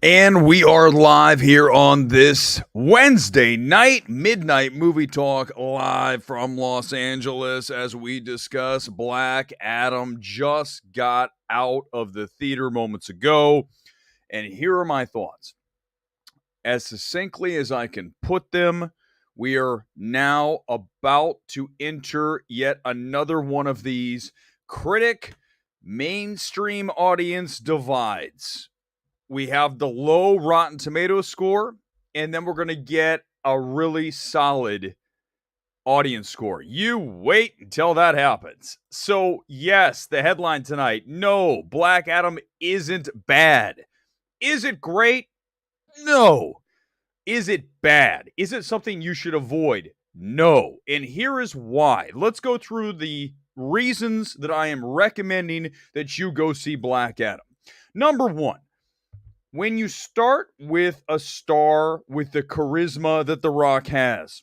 And we are live here on this Wednesday night, midnight movie talk, live from Los Angeles as we discuss Black Adam. Just got out of the theater moments ago, and here are my thoughts. As succinctly as I can put them, we are now about to enter yet another one of these critic mainstream audience divides. We have the low Rotten Tomatoes score, and then we're going to get a really solid audience score. You wait until that happens. So, yes, the headline tonight, no, Black Adam isn't bad. Is it great? No. Is it bad? Is it something you should avoid? No. And here is why. Let's go through the reasons that I am recommending that you go see Black Adam. Number one, when you start with a star with the charisma that The Rock has,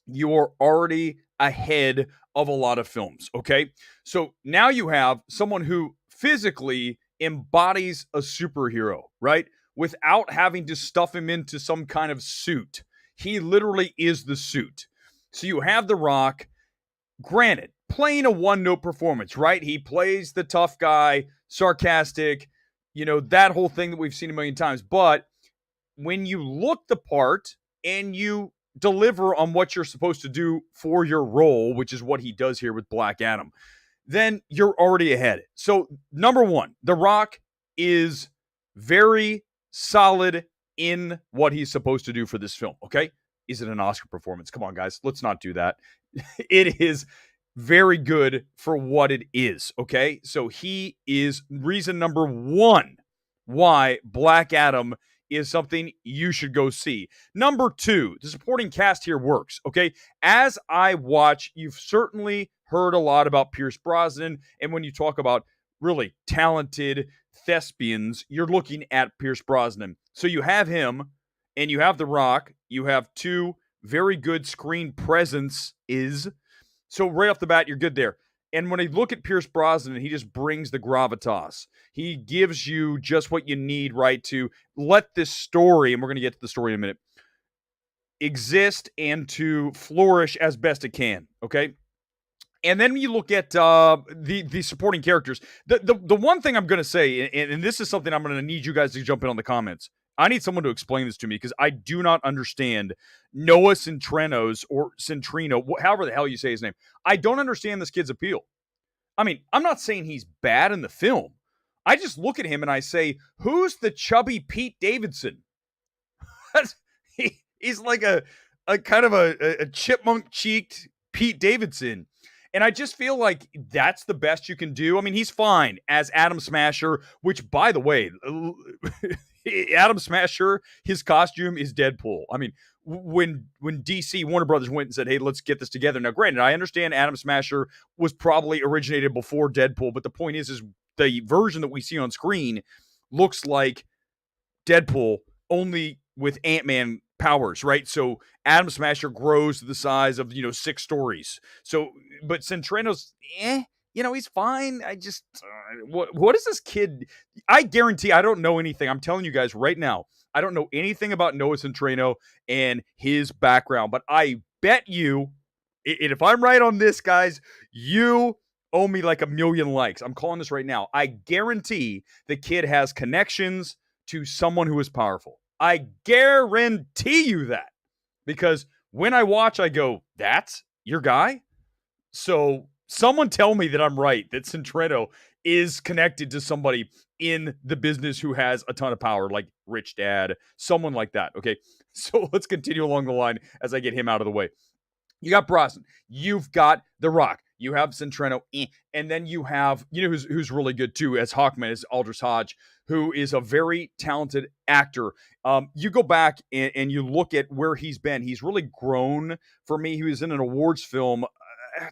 you are already ahead of a lot of films, okay? So now you have someone who physically embodies a superhero, right? Without having to stuff him into some kind of suit. He literally is the suit. So you have The Rock, granted, playing a one-note performance, right? He plays the tough guy, sarcastic, that whole thing that we've seen a million times. But when you look the part and you deliver on what you're supposed to do for your role, which is what he does here with Black Adam, then you're already ahead. So, number one, The Rock is very solid in what he's supposed to do for this film, okay? Is it an Oscar performance? Come on, guys. Let's not do that. It is very good for what it is, okay? So he is reason number one why Black Adam is something you should go see. Number two, the supporting cast here works, okay? As I watch, you've certainly heard a lot about Pierce Brosnan, and when you talk about really talented thespians, you're looking at Pierce Brosnan. So you have him, and you have The Rock. You have two very good screen presences. So right off the bat, you're good there. And when I look at Pierce Brosnan, he just brings the gravitas. He gives you just what you need, right, to let this story, and we're going to get to the story in a minute, exist and to flourish as best it can, okay? And then you look at the supporting characters. The one thing I'm going to say, and this is something I'm going to need you guys to jump in on the comments. I need someone to explain this to me because I do not understand Noah Centreno's or Centrino, however the hell you say his name. I don't understand this kid's appeal. I mean, I'm not saying he's bad in the film. I just look at him and I say, who's the chubby Pete Davidson? He's like a kind of a chipmunk-cheeked Pete Davidson. And I just feel like that's the best you can do. I mean, he's fine as Atom Smasher, which, by the way, Atom Smasher, his costume is Deadpool. I mean, when DC, Warner Brothers went and said, hey, let's get this together. Now, granted, I understand Atom Smasher was probably originated before Deadpool, but the point is the version that we see on screen looks like Deadpool, only with Ant-Man powers, right? So Atom Smasher grows to the size of 6 stories. So, but Centreno's he's fine. I just what is this kid? I guarantee I don't know anything. I'm telling you guys right now, I don't know anything about Noah Centineo and his background, but I bet you, and if I'm right on this, guys, you owe me like 1 million likes. I'm calling this right now. I guarantee the kid has connections to someone who is powerful. I guarantee you that. Because when I watch, I go, that's your guy? So someone tell me that I'm right, that Centineo is connected to somebody in the business who has a ton of power, like Rich Dad, someone like that, okay? So let's continue along the line as I get him out of the way. You got Brosnan. You've got The Rock. You have Centineo. And then you have, who's really good too as Hawkman, is Aldous Hodge, who is a very talented actor. You go back and you look at where he's been. He's really grown for me. He was in an awards film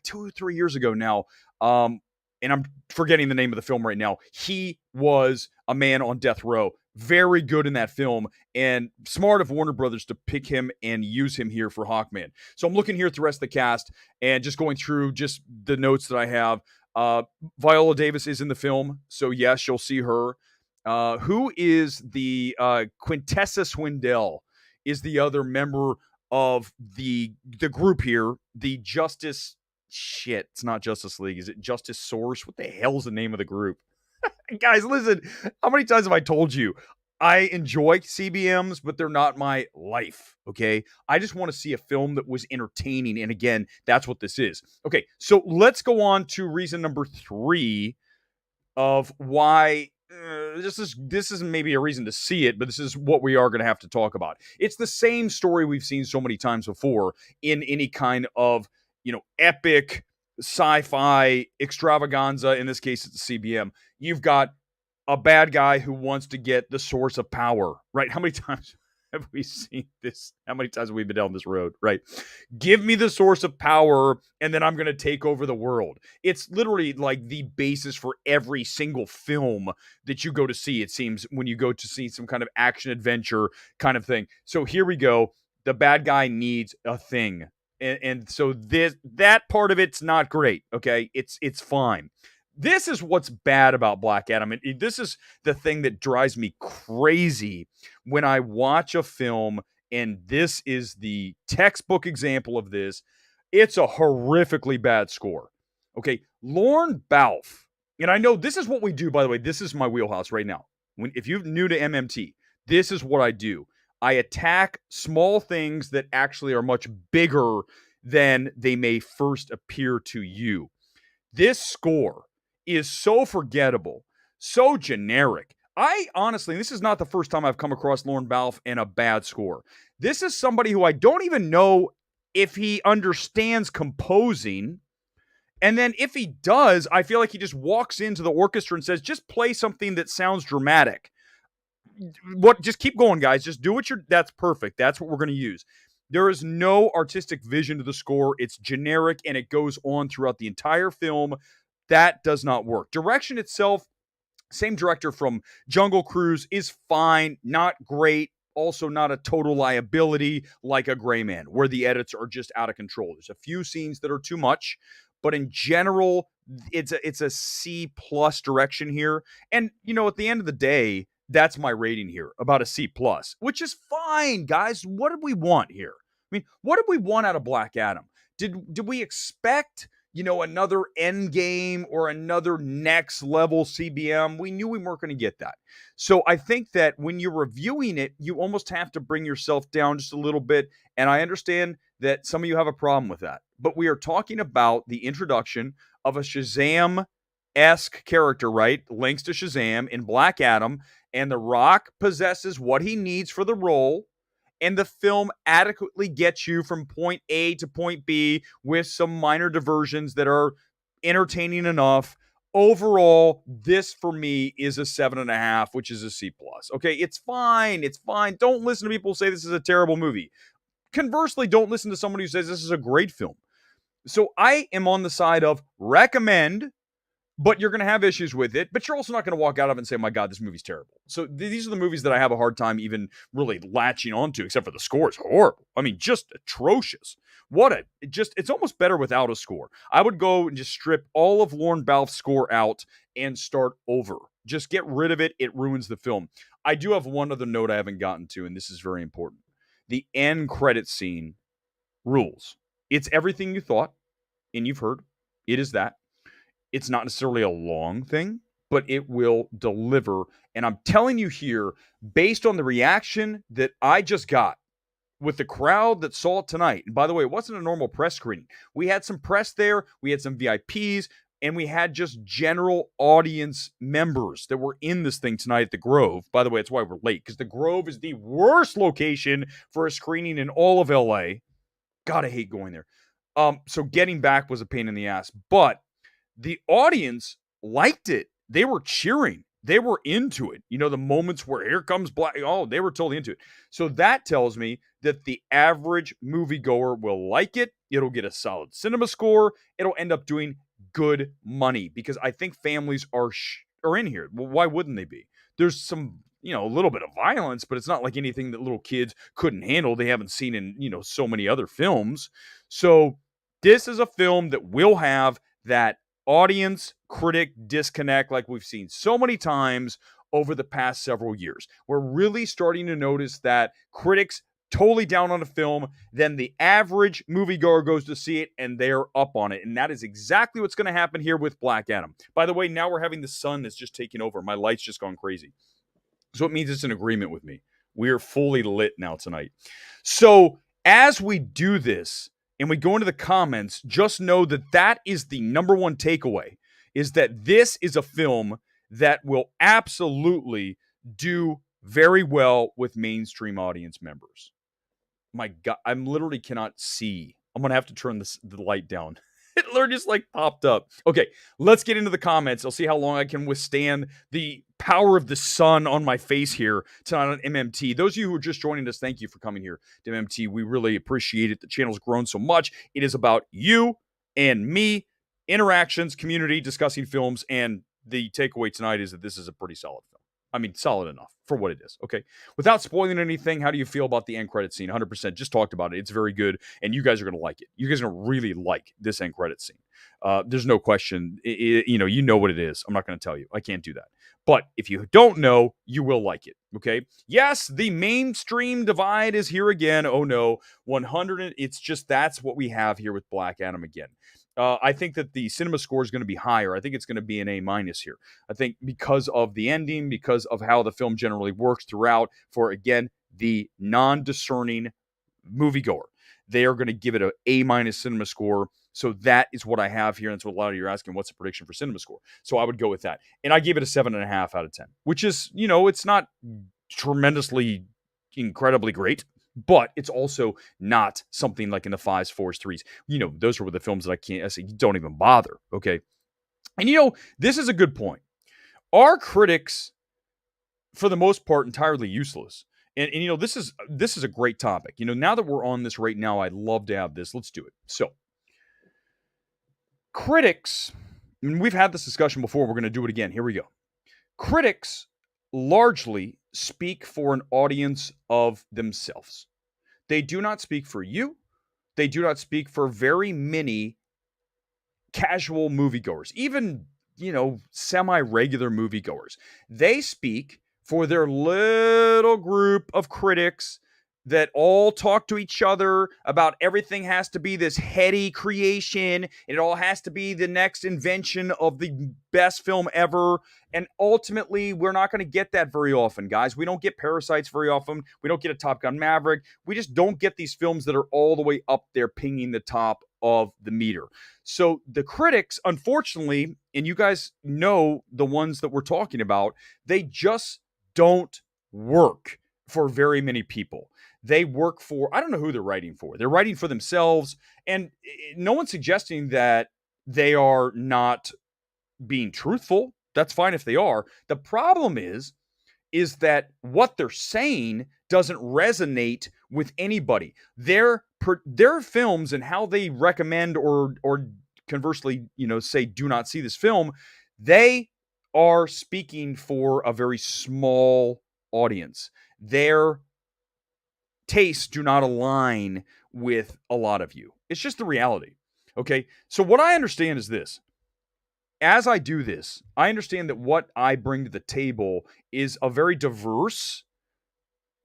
2 or 3 years ago now. And I'm forgetting the name of the film right now. He was a man on death row. Very good in that film, and smart of Warner Brothers to pick him and use him here for Hawkman. So I'm looking here at the rest of the cast and just going through just the notes that I have. Viola Davis is in the film, so yes, you'll see her. Who is the Quintessa Swindell is the other member of the group here, the Justice shit. It's not Justice League. Is it Justice Source? What the hell's the name of the group? Guys, listen, how many times have I told you I enjoy CBMs, but they're not my life, okay? I just want to see a film that was entertaining, and again, that's what this is. Okay, so let's go on to reason number 3 of why this isn't maybe a reason to see it, but this is what we are going to have to talk about. It's the same story we've seen so many times before in any kind of, epic sci-fi extravaganza. In this case, it's a CBM. You've got a bad guy who wants to get the source of power, right? How many times have we seen this? How many times have we been down this road, right? Give me the source of power, and then I'm going to take over the world. It's literally like the basis for every single film that you go to see, it seems, when you go to see some kind of action adventure kind of thing. So here we go. The bad guy needs a thing. And so that part of it's not great, okay? It's fine. This is what's bad about Black Adam. And this is the thing that drives me crazy when I watch a film, and this is the textbook example of this. It's a horrifically bad score. Okay, Lorne Balfe, and I know this is what we do, by the way. This is my wheelhouse right now. If you're new to MMT, this is what I do. I attack small things that actually are much bigger than they may first appear to you. This score is so forgettable, so generic. I honestly, this is not the first time I've come across Lorne Balfe and a bad score. This is somebody who I don't even know if he understands composing. And then if he does, I feel like he just walks into the orchestra and says, just play something that sounds dramatic. Just keep going, guys. Just do that's perfect. That's what we're going to use. There is no artistic vision to the score. It's generic, and it goes on throughout the entire film. That does not work. Direction itself, same director from Jungle Cruise, is fine, not great, also not a total liability like a Gray Man, where the edits are just out of control. There's a few scenes that are too much, but in general, it's a C+ direction here. And, at the end of the day, that's my rating here, about a C+, which is fine, guys. What did we want here? I mean, what did we want out of Black Adam? Did we expect another Endgame or another next level CBM? We knew we weren't going to get that. So I think that when you're reviewing it, you almost have to bring yourself down just a little bit. And I understand that some of you have a problem with that. But we are talking about the introduction of a Shazam-esque character, right? Links to Shazam in Black Adam. And The Rock possesses what he needs for the role. And the film adequately gets you from point A to point B with some minor diversions that are entertaining enough. Overall, this for me is a 7.5, which is a C+. Okay, it's fine. It's fine. Don't listen to people who say this is a terrible movie. Conversely, don't listen to somebody who says this is a great film. So I am on the side of recommend, but you're going to have issues with it, but you're also not going to walk out of it and say, my God, this movie's terrible. So these are the movies that I have a hard time even really latching onto, except for the score is horrible. I mean, just atrocious. It's almost better without a score. I would go and just strip all of Lorne Balfe's score out and start over. Just get rid of it. It ruins the film. I do have one other note I haven't gotten to, and this is very important. The end credit scene rules. It's everything you thought and you've heard. It is that. It's not necessarily a long thing, but it will deliver. And I'm telling you here, based on the reaction that I just got with the crowd that saw it tonight. And by the way, it wasn't a normal press screening. We had some press there. We had some VIPs. And we had just general audience members that were in this thing tonight at the Grove. By the way, that's why we're late, because the Grove is the worst location for a screening in all of LA. God, I hate going there. So getting back was a pain in the ass. But the audience liked it. They were cheering. They were into it. The moments where here comes Black. Oh, they were totally into it. So that tells me that the average moviegoer will like it. It'll get a solid cinema score. It'll end up doing good money because I think families are in here. Well, why wouldn't they be? There's some, a little bit of violence, but it's not like anything that little kids couldn't handle. They haven't seen in, so many other films. So this is a film that will have that audience critic disconnect like we've seen so many times over the past several years. We're really starting to notice that critics totally down on a film, then the average moviegoer goes to see it and they're up on it. And that is exactly what's going to happen here with Black Adam. By the way, now we're having the sun that's just taking over. My light's just gone crazy. So it means it's an agreement with me. We are fully lit now tonight. So as we do this and we go into the comments, just know that that is the number one takeaway, is that this is a film that will absolutely do very well with mainstream audience members. My God, I literally cannot see. I'm going to have to turn the light down. It literally just like popped up. Okay, let's get into the comments. I'll see how long I can withstand the power of the sun on my face here tonight on MMT. Those of you who are just joining us, thank you for coming here to MMT. We really appreciate it. The channel's grown so much. It is about you and me, interactions, community, discussing films, and the takeaway tonight is that this is a pretty solid film. I mean, solid enough for what it is, okay? Without spoiling anything, how do you feel about the end credit scene? 100%, just talked about it. It's very good, and you guys are going to like it. You guys are going to really like this end credit scene. There's no question. You know what it is. I'm not going to tell you. I can't do that. But if you don't know, you will like it, okay? Yes, the mainstream divide is here again. Oh, no. 100, it's just that's what we have here with Black Adam again. I think that the cinema score is going to be higher. I think it's going to be an A- here. I think because of the ending, because of how the film generally works throughout for, again, the non-discerning moviegoer. They are going to give it an A- cinema score. So that is what I have here. And that's what a lot of you are asking, what's the prediction for cinema score? So I would go with that. And I gave it a 7.5 out of 10, which is, it's not tremendously, incredibly great. But it's also not something like in the 5s, 4s, 3s. Those are the films that I say, don't even bother, okay? And this is a good point. Are critics, for the most part, entirely useless? And this is a great topic. Now that we're on this right now, I'd love to have this. Let's do it. So, critics, and we've had this discussion before. We're going to do it again. Here we go. Critics largely speak for an audience of themselves. They do not speak for you. They do not speak for very many casual moviegoers, even, semi-regular moviegoers. They speak for their little group of critics that all talk to each other about everything has to be this heady creation. It all has to be the next invention of the best film ever. And ultimately, we're not going to get that very often, guys. We don't get Parasites very often. We don't get a Top Gun Maverick. We just don't get these films that are all the way up there pinging the top of the meter. So the critics, unfortunately, and you guys know the ones that we're talking about, they just don't work for very many people. They work for, I don't know who they're writing for. They're writing for themselves. And no one's suggesting that they are not being truthful. That's fine if they are. The problem is that what they're saying doesn't resonate with anybody. Their films and how they recommend or conversely, say do not see this film, they are speaking for a very small audience. Their tastes do not align with a lot of you. It's just the reality. Okay. So what I understand is this. As I do this, I understand that what I bring to the table is a very diverse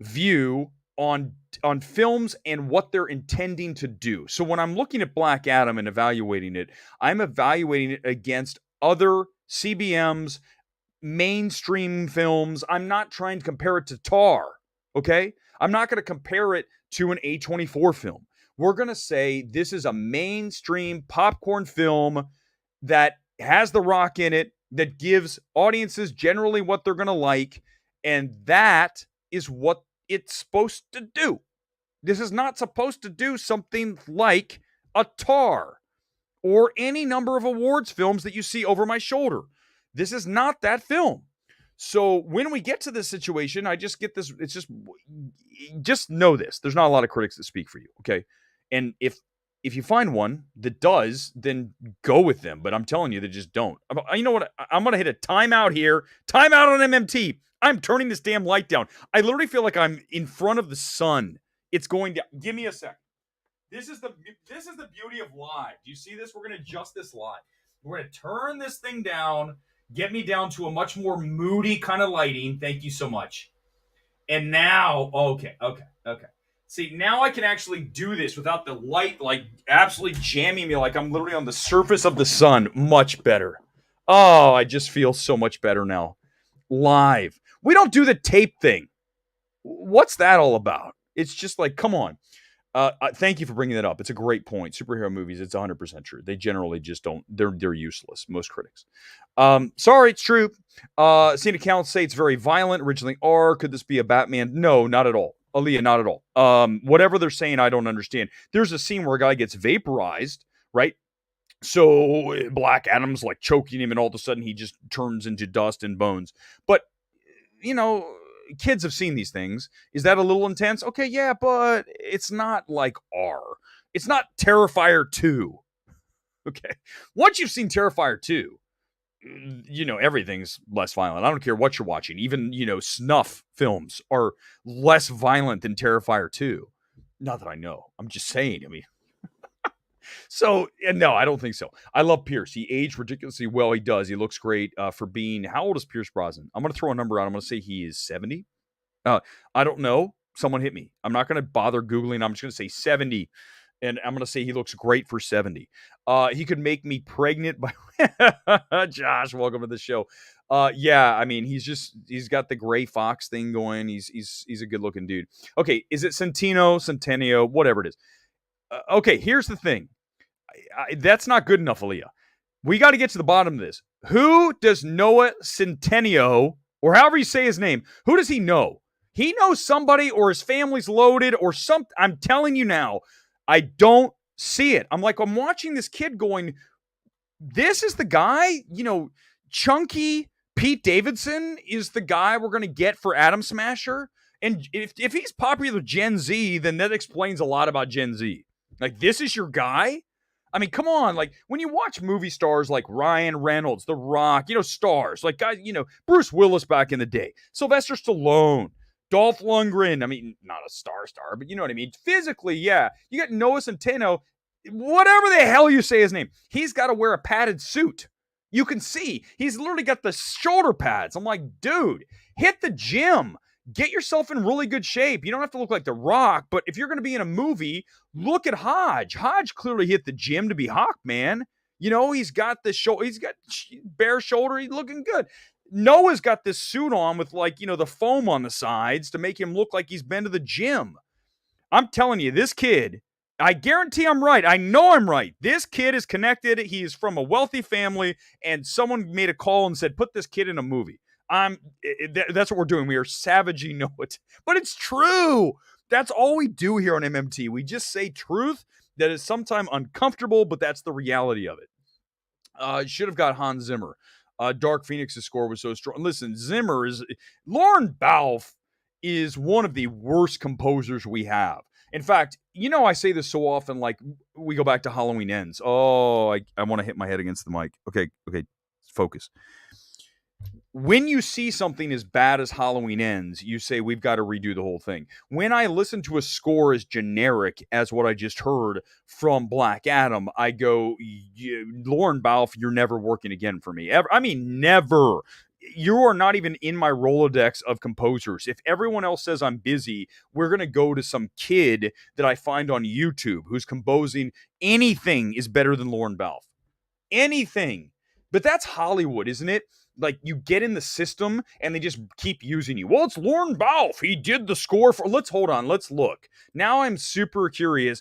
view on films and what they're intending to do. So when I'm looking at Black Adam and evaluating it, I'm evaluating it against other CBMs, mainstream films. I'm not trying to compare it to Tar, okay? I'm not going to compare it to an A24 film. We're going to say this is a mainstream popcorn film that has The Rock in it, that gives audiences generally what they're going to like, and that is what it's supposed to do. This is not supposed to do something like a Tar or any number of awards films that you see over my shoulder. This is not that film. So when we get to this situation, I just get this. It's just know this. There's not a lot of critics that speak for you, okay? And if you find one that does, then go with them. But I'm telling you, they just don't. You know what? I'm going to hit a timeout here. Timeout on MMT. I'm turning this damn light down. I literally feel like I'm in front of the sun. It's going down. Give me a second. This is the beauty of live. Do you see this? We're going to adjust this live. We're going to turn this thing down. get me down to a much more moody kind of lighting. Thank you so much. And now, okay. See, now I can actually do this without the light like absolutely jamming me like I'm literally on the surface of the sun. Much better. Oh, I just feel so much better now. Live. We don't do the tape thing. What's that all about? It's just like, come on. Thank you for bringing that up. It's a great point. Superhero movies, it's 100% true. They generally just don't. They're useless. Most critics. Sorry, it's true. Seen accounts say it's very violent. Originally, could this be a Batman? No, not at all. Aaliyah, not at all. Whatever they're saying, I don't understand. There's a scene where a guy gets vaporized, right? So Black Adam's like choking him, and all of a sudden he just turns into dust and bones. But you know, kids have seen these things. Is that a little intense? Okay, yeah, but it's not like R. It's not Terrifier 2. Okay. Once you've seen Terrifier 2, everything's less violent. I don't care what you're watching. Even, snuff films are less violent than Terrifier 2. Not that I know. I'm just saying. I mean, so, no, I don't think so. I love Pierce. He aged ridiculously well. He does. He looks great for being. How old is Pierce Brosnan? I'm going to throw a number out. I'm going to say he is 70. I don't know. Someone hit me. I'm not going to bother Googling. I'm just going to say 70. And I'm going to say he looks great for 70. He could make me pregnant by Josh, welcome to the show. Yeah, I mean, he's got the gray fox thing going. He's a good looking dude. Okay, is it Centineo, whatever it is. Okay, here's the thing. That's not good enough, Aaliyah. We got to get to the bottom of this. Who does Noah Centineo, or however you say his name, who does he know? He knows somebody, or his family's loaded, or something. I'm telling you now, I don't see it. I'm watching this kid going, this is the guy, chunky Pete Davidson is the guy we're going to get for Atom Smasher. And if he's popular with Gen Z, then that explains a lot about Gen Z. Like, this is your guy? I mean, come on. Like, when you watch movie stars like Ryan Reynolds, The Rock, stars, like guys, Bruce Willis back in the day, Sylvester Stallone, Dolph Lundgren. I mean, not a star, but you know what I mean? Physically, yeah. You got Noah Centineo, whatever the hell you say his name. He's got to wear a padded suit. You can see. He's literally got the shoulder pads. I'm like, dude, hit the gym. Get yourself in really good shape. You don't have to look like The Rock, but if you're going to be in a movie, look at Hodge. Hodge clearly hit the gym to be Hawkman. He's got the shoulder. He's got bare shoulder. He's looking good. Noah's got this suit on with the foam on the sides to make him look like he's been to the gym. I'm telling you, this kid, I guarantee I'm right. I know I'm right. This kid is connected. He is from a wealthy family, and someone made a call and said, put this kid in a movie. That's what we're doing. We are savaging Noah. But it's true. That's all we do here on MMT. We just say truth that is sometimes uncomfortable, but that's the reality of it. Should have got Hans Zimmer. Dark Phoenix's score was so strong. Listen, Lorne Balfe is one of the worst composers we have. In fact, I say this so often, like we go back to Halloween Ends. Oh, I want to hit my head against the mic. Okay, focus. When you see something as bad as Halloween Ends, you say, we've got to redo the whole thing. When I listen to a score as generic as what I just heard from Black Adam, I go, Lorne Balfe, you're never working again for me. Ever. I mean, never. You are not even in my Rolodex of composers. If everyone else says I'm busy, we're going to go to some kid that I find on YouTube who's composing. Anything is better than Lorne Balfe. Anything. But that's Hollywood, isn't it? Like, you get in the system and they just keep using you. Well, it's Lorne Balfe. He did the score for. Let's look. Now I'm super curious.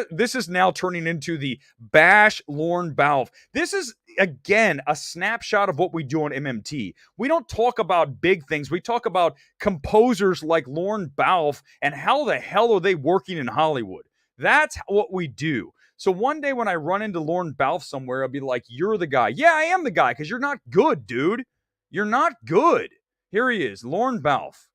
This is now turning into the bash Lorne Balfe. This is again a snapshot of what we do on MMT. We don't talk about big things. We talk about composers like Lorne Balfe and how the hell are they working in Hollywood. That's what we do. So one day when I run into Lorne Balfe somewhere, I'll be like, you're the guy. Yeah, I am the guy, because you're not good, dude. You're not good. Here he is, Lorne Balfe.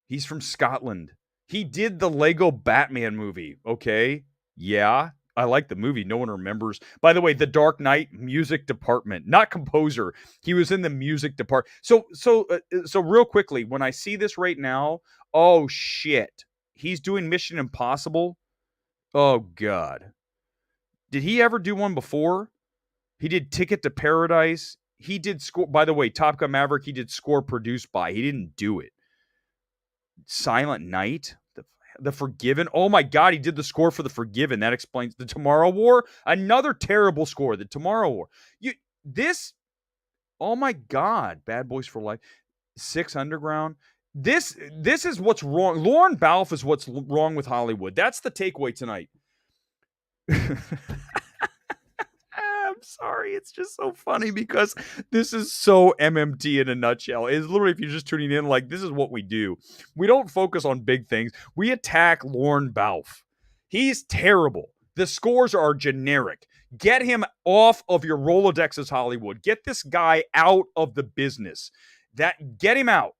He's from Scotland. He did the Lego Batman movie, okay? Yeah, I like the movie. No one remembers. By the way, The Dark Knight music department, not composer. He was in the music department. So real quickly, when I see this right now, oh, shit. He's doing Mission Impossible. Oh, God. Did he ever do one before? He did Ticket to Paradise. he did score. By the way, Top Gun Maverick, he did score produced by. He didn't do it. Silent Night, the Forgiven. Oh my God, he did the score for The Forgiven. That explains the Tomorrow War. Another terrible score. The Tomorrow War. Oh my God, Bad Boys for Life. Six Underground. This is what's wrong. Lorne Balfe is what's wrong with Hollywood. That's the takeaway tonight. I'm sorry. It's just so funny because this is so MMT in a nutshell. It's literally, if you're just tuning in, like, this is what we do. We don't focus on big things. We attack Lorne Balfe. He's terrible. The scores are generic. Get him off of your Rolodexes, Hollywood. Get this guy out of the business. Get him out.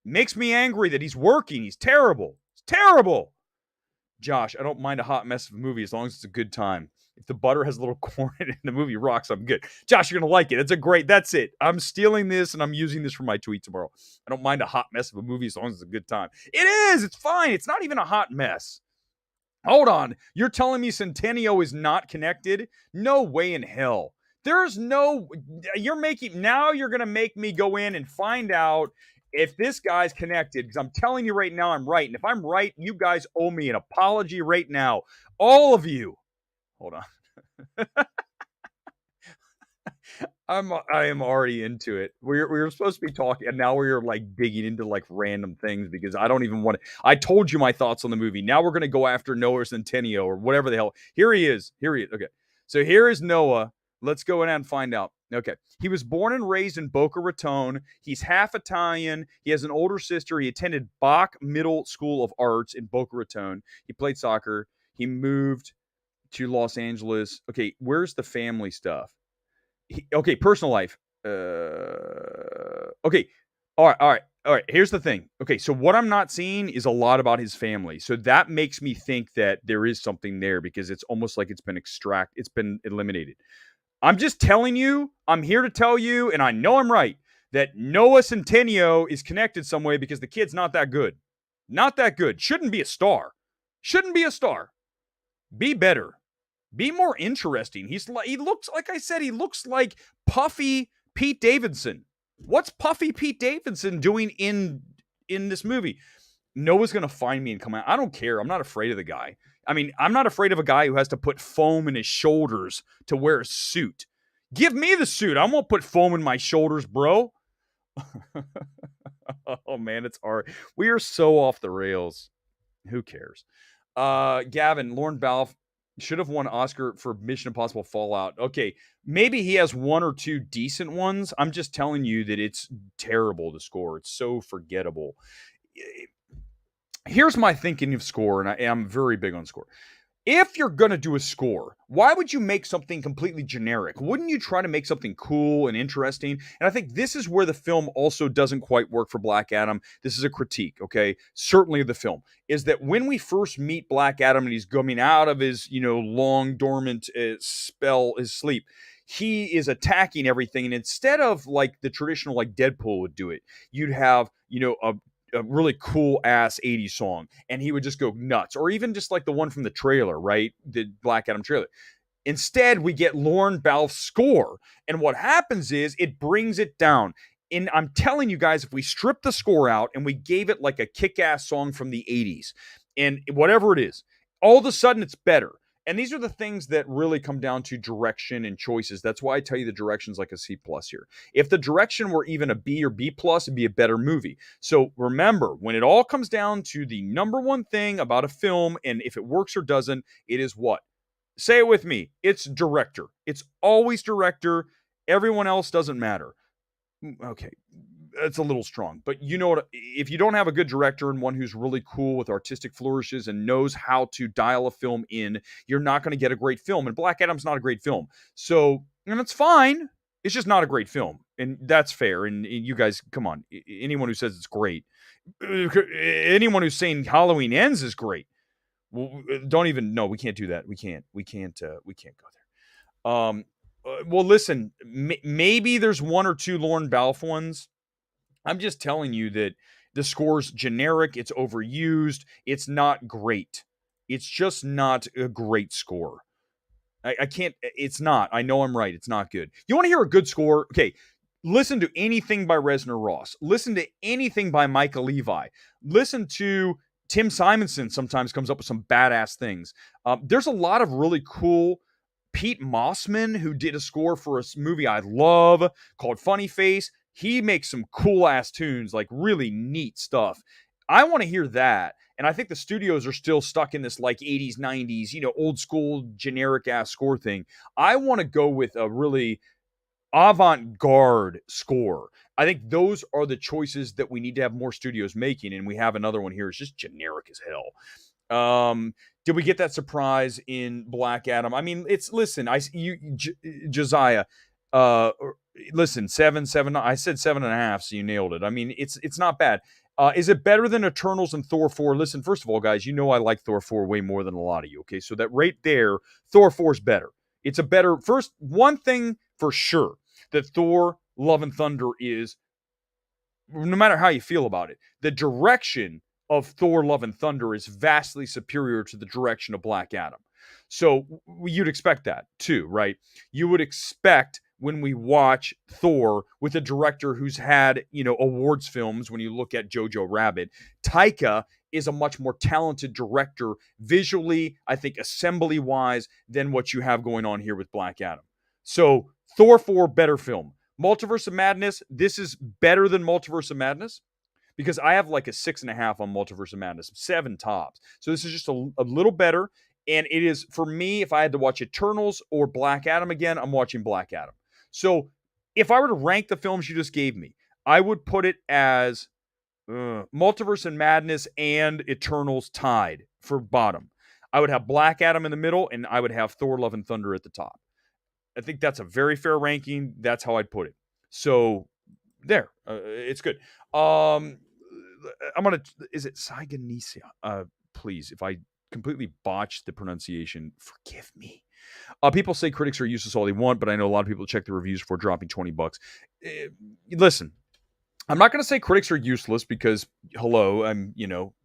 Makes me angry that he's working. He's terrible. It's terrible. Josh, I don't mind a hot mess of a movie as long as it's a good time. If the butter has a little corn in it and the movie rocks, I'm good. Josh, you're going to like it. That's it. I'm stealing this and I'm using this for my tweet tomorrow. I don't mind a hot mess of a movie as long as it's a good time. It is. It's fine. It's not even a hot mess. Hold on. You're telling me Centineo is not connected? No way in hell. There's no, you're going to make me go in and find out if this guy's connected, because I'm telling you right now I'm right. And if I'm right, you guys owe me an apology right now. All of you. Hold on. I am already into it. We were supposed to be talking, and now we're like digging into like random things because I don't even want to. I told you my thoughts on the movie. Now we're going to go after Noah Centineo or whatever the hell. Here he is. Okay. So here is Noah. Let's go in and find out. Okay. He was born and raised in Boca Raton. He's half Italian. He has an older sister. He attended Bach Middle School of Arts in Boca Raton. He played soccer. He moved to Los Angeles. Okay. Where's the family stuff? Okay. Personal life. Okay. All right. Here's the thing. Okay. So what I'm not seeing is a lot about his family. So that makes me think that there is something there because it's almost like it's been eliminated. I'm just telling you, I'm here to tell you, and I know I'm right, that Noah Centineo is connected some way because the kid's not that good. Not that good. Shouldn't be a star. Be better. Be more interesting. He looks, like I said, he looks like puffy Pete Davidson. What's puffy Pete Davidson doing in this movie? Noah's going to find me and come out. I don't care. I'm not afraid of the guy. I mean, I'm not afraid of a guy who has to put foam in his shoulders to wear a suit. Give me the suit. I won't put foam in my shoulders, bro. Oh, man, it's hard. We are so off the rails. Who cares? Gavin, Lorne Balfe should have won Oscar for Mission Impossible Fallout. Okay, maybe he has one or two decent ones. I'm just telling you that it's terrible to score. It's so forgettable. Here's my thinking of score, and I am very big on score. If you're going to do a score, why would you make something completely generic? Wouldn't you try to make something cool and interesting? And I think this is where the film also doesn't quite work for Black Adam. This is a critique, okay? Certainly of the film, is that when we first meet Black Adam and he's coming out of his, long dormant spell, his sleep, he is attacking everything. And instead of like the traditional, like Deadpool would do it, you'd have, a really cool ass 80s song and he would just go nuts, or even just like the one from the trailer, right? The Black Adam trailer. Instead, we get Lorne Balfe's score. And what happens is it brings it down. And I'm telling you guys, if we strip the score out and we gave it like a kick-ass song from the 80s and whatever it is, all of a sudden it's better. And these are the things that really come down to direction and choices. That's why I tell you the direction's like a C+ here. If the direction were even a B or B+, it'd be a better movie. So remember, when it all comes down to the number one thing about a film, and if it works or doesn't, it is what? Say it with me. It's director. It's always director. Everyone else doesn't matter. Okay. It's a little strong, but you know what? If you don't have a good director and one who's really cool with artistic flourishes and knows how to dial a film in, you're not going to get a great film. And Black Adam's not a great film. So, and it's fine. It's just not a great film. And that's fair. And you guys, come on. Anyone who says it's great, anyone who's saying Halloween Ends is great. Well, don't even, no, we can't do that. We can't go there. Well, listen, maybe there's one or two Lorne Balfe ones. I'm just telling you that the score's generic. It's overused. It's not great. It's just not a great score. I can't. It's not. I know I'm right. It's not good. You want to hear a good score? Okay. Listen to anything by Reznor Ross. Listen to anything by Micah Levi. Listen to Tim Simonson. Sometimes comes up with some badass things. There's a lot of really cool. Pete Mossman, who did a score for a movie I love called Funny Face, he makes some cool ass tunes, like really neat stuff. I want to hear that. And I think the studios are still stuck in this like 80s, 90s, old school generic ass score thing. I want to go with a really avant-garde score. I think those are the choices that we need to have more studios making, and we have another one here. It's just generic as hell. Did we get that surprise in Black Adam? I mean, Josiah, uh, listen, 7. I said 7.5, so you nailed it. I mean, it's not bad. Is it better than Eternals and Thor 4? Listen, first of all, guys, I like Thor 4 way more than a lot of you. Okay, so that right there, Thor 4 is better. It's a better first. One thing for sure that Thor: Love and Thunder is, no matter how you feel about it, the direction of Thor: Love and Thunder is vastly superior to the direction of Black Adam. So you'd expect that too, right? You would expect when we watch Thor with a director who's had, awards films, when you look at Jojo Rabbit, Taika is a much more talented director visually, I think assembly-wise, than what you have going on here with Black Adam. So Thor 4, better film. Multiverse of Madness, this is better than Multiverse of Madness because I have like a 6.5 on Multiverse of Madness, 7 tops. So this is just a little better. And it is, for me, if I had to watch Eternals or Black Adam again, I'm watching Black Adam. So if I were to rank the films you just gave me, I would put it as Multiverse and Madness and Eternals tied for bottom. I would have Black Adam in the middle, and I would have Thor: Love and Thunder at the top. I think that's a very fair ranking. That's how I'd put it. So there, it's good. Is it Saigonesia? Please, if I completely botched the pronunciation, forgive me. People say critics are useless all they want, but I know a lot of people check the reviews before dropping $20. Listen, I'm not going to say critics are useless because, hello, I'm,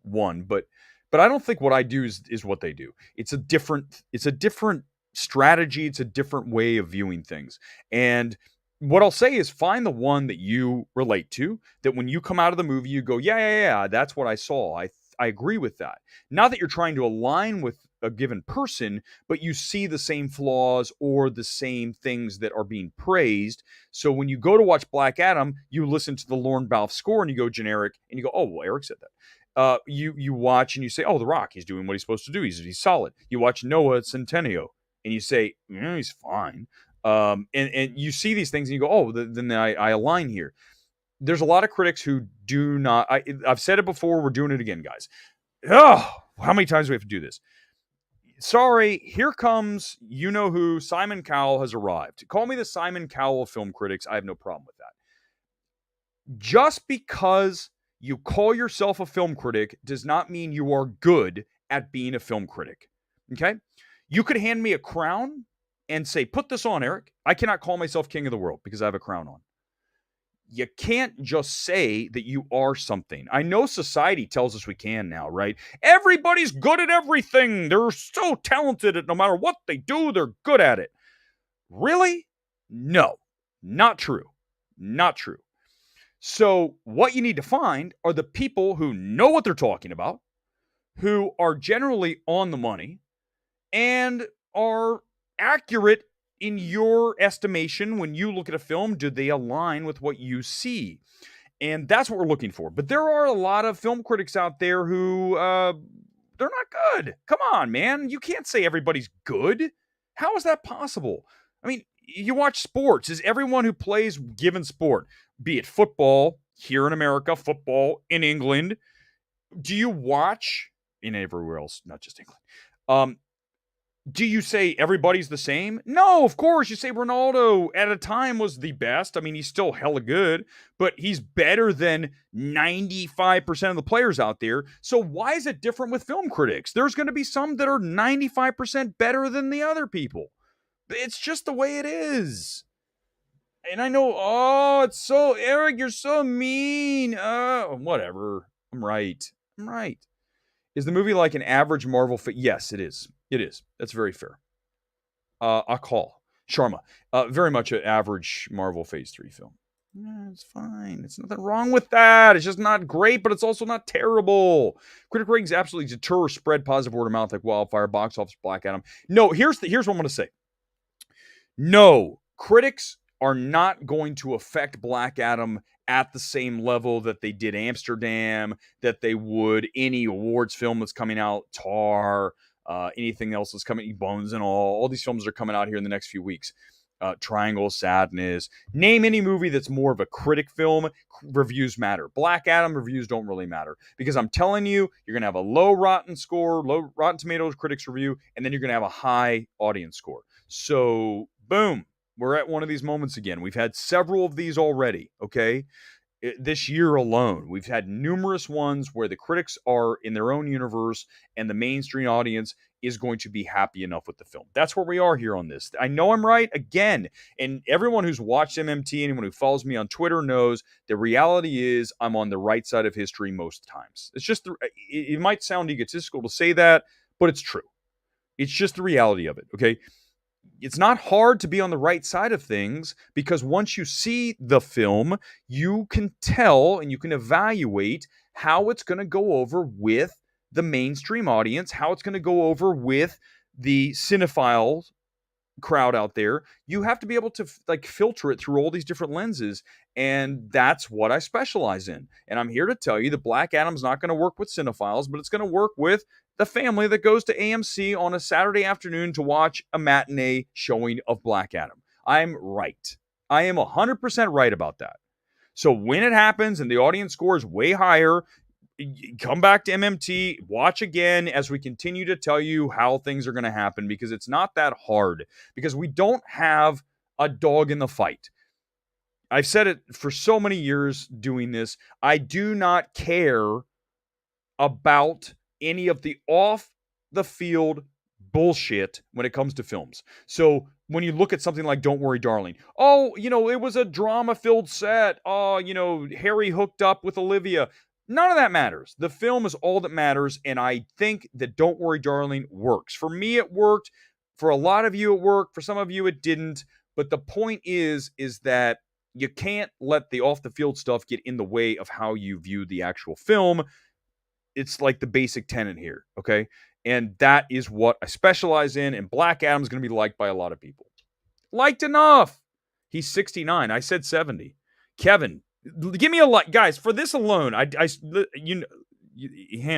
one, but I don't think what I do is what they do. It's a different strategy. It's a different way of viewing things. And what I'll say is find the one that you relate to, that when you come out of the movie, you go, yeah, that's what I saw. I agree with that. Not that you're trying to align with a given person, but you see the same flaws or the same things that are being praised. So when you go to watch Black Adam, you listen to the Lorne Balfe score and you go generic and you go, oh, well, Erick said that. You watch and you say, oh, The Rock, he's doing what he's supposed to do. He's solid. You watch Noah Centineo and you say, he's fine. And you see these things and you go, oh, then I align here. There's a lot of critics who do not. I've said it before. We're doing it again, guys. Oh, how many times do we have to do this? Sorry, here comes you-know-who. Simon Cowell has arrived. Call me the Simon Cowell of film critics. I have no problem with that. Just because you call yourself a film critic does not mean you are good at being a film critic. Okay? You could hand me a crown and say, put this on, Erick. I cannot call myself king of the world because I have a crown on. You can't just say that you are something. I know society tells us we can now, right? Everybody's good at everything. They're so talented at no matter what they do, they're good at it. Really? No, not true. Not true. So what you need to find are the people who know what they're talking about, who are generally on the money, and are accurate in your estimation. When you look at a film, do they align with what you see? And that's what we're looking for. But there are a lot of film critics out there who, they're not good. Come on, man. You can't say everybody's good. How is that possible? I mean, you watch sports. Is everyone who plays given sport, be it football here in America, football in England, do you watch in everywhere else, not just England? Do you say everybody's the same? No, of course. You say Ronaldo at a time was the best. I mean, he's still hella good, but he's better than 95% of the players out there. So why is it different with film critics? There's going to be some that are 95% better than the other people. It's just the way it is. And I know, oh, it's so, Erick, you're so mean. Whatever. I'm right. Is the movie like an average Marvel film? Yes, it is. It is. That's very fair. Akal Sharma. Very much an average Marvel Phase 3 film. Yeah, it's fine. It's nothing wrong with that. It's just not great, but it's also not terrible. Critic ratings absolutely deter or spread positive word of mouth like wildfire. Box office Black Adam. No, here's what I'm going to say. No, critics are not going to affect Black Adam at the same level that they did Amsterdam, that they would any awards film that's coming out, Tar, anything else that's coming, Bones and all these films are coming out here in the next few weeks. Triangle of Sadness. Name any movie that's more of a critic film. Reviews matter. Black Adam reviews don't really matter because I'm telling you, you're going to have a low Rotten score, low Rotten Tomatoes critics review, and then you're going to have a high audience score. So, boom, we're at one of these moments again. We've had several of these already, okay? This year alone, we've had numerous ones where the critics are in their own universe and the mainstream audience is going to be happy enough with the film. That's where we are here on this. I know I'm right again, and everyone who's watched MMT, anyone who follows me on Twitter knows the reality is I'm on the right side of history most times. It's just, it might sound egotistical to say that, but it's true. It's just the reality of it, okay? It's not hard to be on the right side of things because once you see the film, you can tell and you can evaluate how it's going to go over with the mainstream audience, how it's going to go over with the cinephile crowd out there. You have to be able to filter it through all these different lenses, and that's what I specialize in. And I'm here to tell you that Black Adam's not going to work with cinephiles, but it's going to work with the family that goes to AMC on a Saturday afternoon to watch a matinee showing of Black Adam. I'm right. I am 100% right about that. So when it happens and the audience score is way higher, come back to MMT, watch again as we continue to tell you how things are going to happen, because it's not that hard, because we don't have a dog in the fight. I've said it for so many years doing this. I do not care about any of the off the field bullshit when it comes to films. So when you look at something like Don't Worry, Darling, oh, it was a drama-filled set. Oh, Harry hooked up with Olivia. None of that matters. The film is all that matters, and I think that Don't Worry, Darling works. For me, it worked. For a lot of you, it worked. For some of you, it didn't. But the point is that you can't let the off-the-field stuff get in the way of how you view the actual film. It's like the basic tenet here, okay? And that is what I specialize in, and Black Adam's going to be liked by a lot of people. Liked enough. He's 69. I said 70. Kevin, give me a like. Guys, for this alone, hand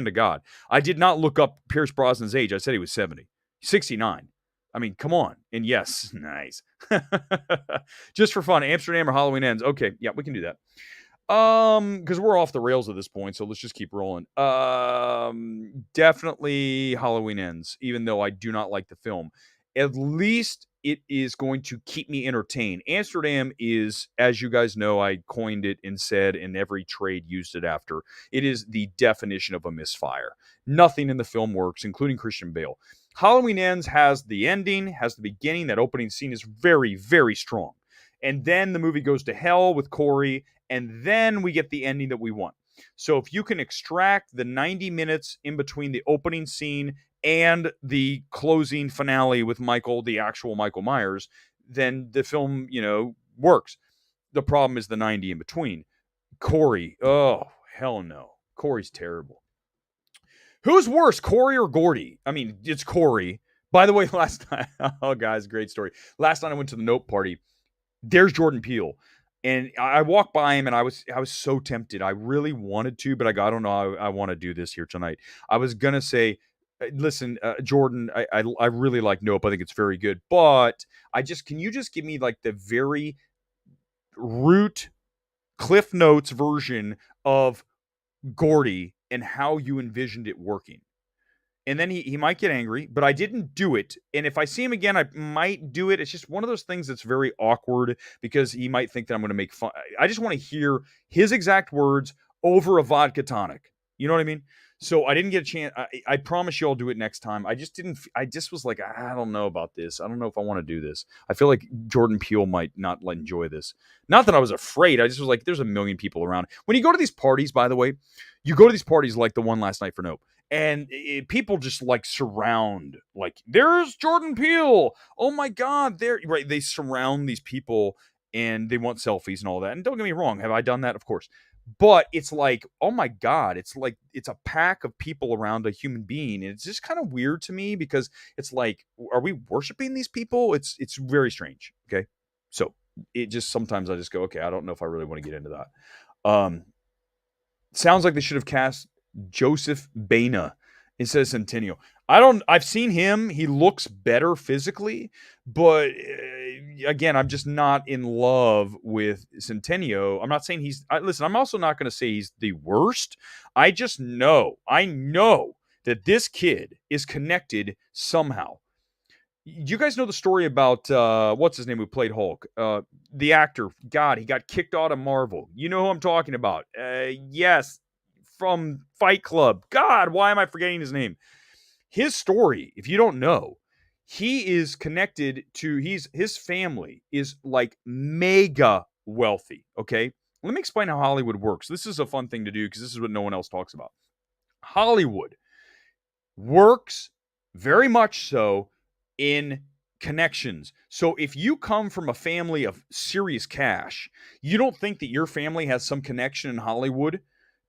to God, I did not look up Pierce Brosnan's age. I said he was 70. 69. I mean, come on. And yes, nice. Just for fun, Amsterdam or Halloween Ends. Okay, yeah, we can do that. Because we're off the rails at this point, so let's just keep rolling. Definitely Halloween Ends, even though I do not like the film. At least it is going to keep me entertained. Amsterdam is, as you guys know, I coined it and said, and every trade used it after. It is the definition of a misfire. Nothing in the film works, including Christian Bale. Halloween Ends has the ending, has the beginning. That opening scene is very, very strong. And then the movie goes to hell with Corey, and then we get the ending that we want. So if you can extract the 90 minutes in between the opening scene and the closing finale with Michael, the actual Michael Myers, then the film, works. The problem is the 90 in between. Corey, oh, hell no. Corey's terrible. Who's worse, Corey or Gordy? I mean, it's Corey. By the way, last night, oh, guys, great story. Last night I went to the Nope party. There's Jordan Peele. And I walked by him, and I was so tempted. I really wanted to, but I don't know. I want to do this here tonight. I was gonna say, listen, Jordan, I really like Nope. I think it's very good, but can you just give me like the very root Cliff Notes version of Gordy and how you envisioned it working? And then he might get angry, but I didn't do it. And if I see him again, I might do it. It's just one of those things that's very awkward because he might think that I'm going to make fun. I just want to hear his exact words over a vodka tonic. You know what I mean? So I didn't get a chance. I promise you I'll do it next time. I just was like, I don't know about this. I don't know if I want to do this. I feel like Jordan Peele might not enjoy this. Not that I was afraid. I just was like, there's a million people around. When you go to these parties, by the way, you go to these parties like the one last night for Nope. And people just surround, there's Jordan Peele. Oh my God, right? They surround these people, and they want selfies and all that. And don't get me wrong, have I done that? Of course. But it's like, oh my God, it's like it's a pack of people around a human being. And it's just kind of weird to me because it's like, are we worshiping these people? It's very strange. Okay. So it just sometimes I just go, okay, I don't know if I really want to get into that. Sounds like they should have cast Joseph Baina instead of Centineo. I've seen him. He looks better physically, but again, I'm just not in love with Centineo. I'm not saying listen, I'm also not going to say he's the worst. I know that this kid is connected somehow. You guys know the story about, what's his name who played Hulk? The actor, God, he got kicked out of Marvel. You know who I'm talking about. Yes, from Fight Club. God, why am I forgetting his name? His story, if you don't know, he is connected to, his family is like mega wealthy, okay? Let me explain how Hollywood works. This is a fun thing to do because this is what no one else talks about. Hollywood works very much so in connections. So if you come from a family of serious cash, you don't think that your family has some connection in Hollywood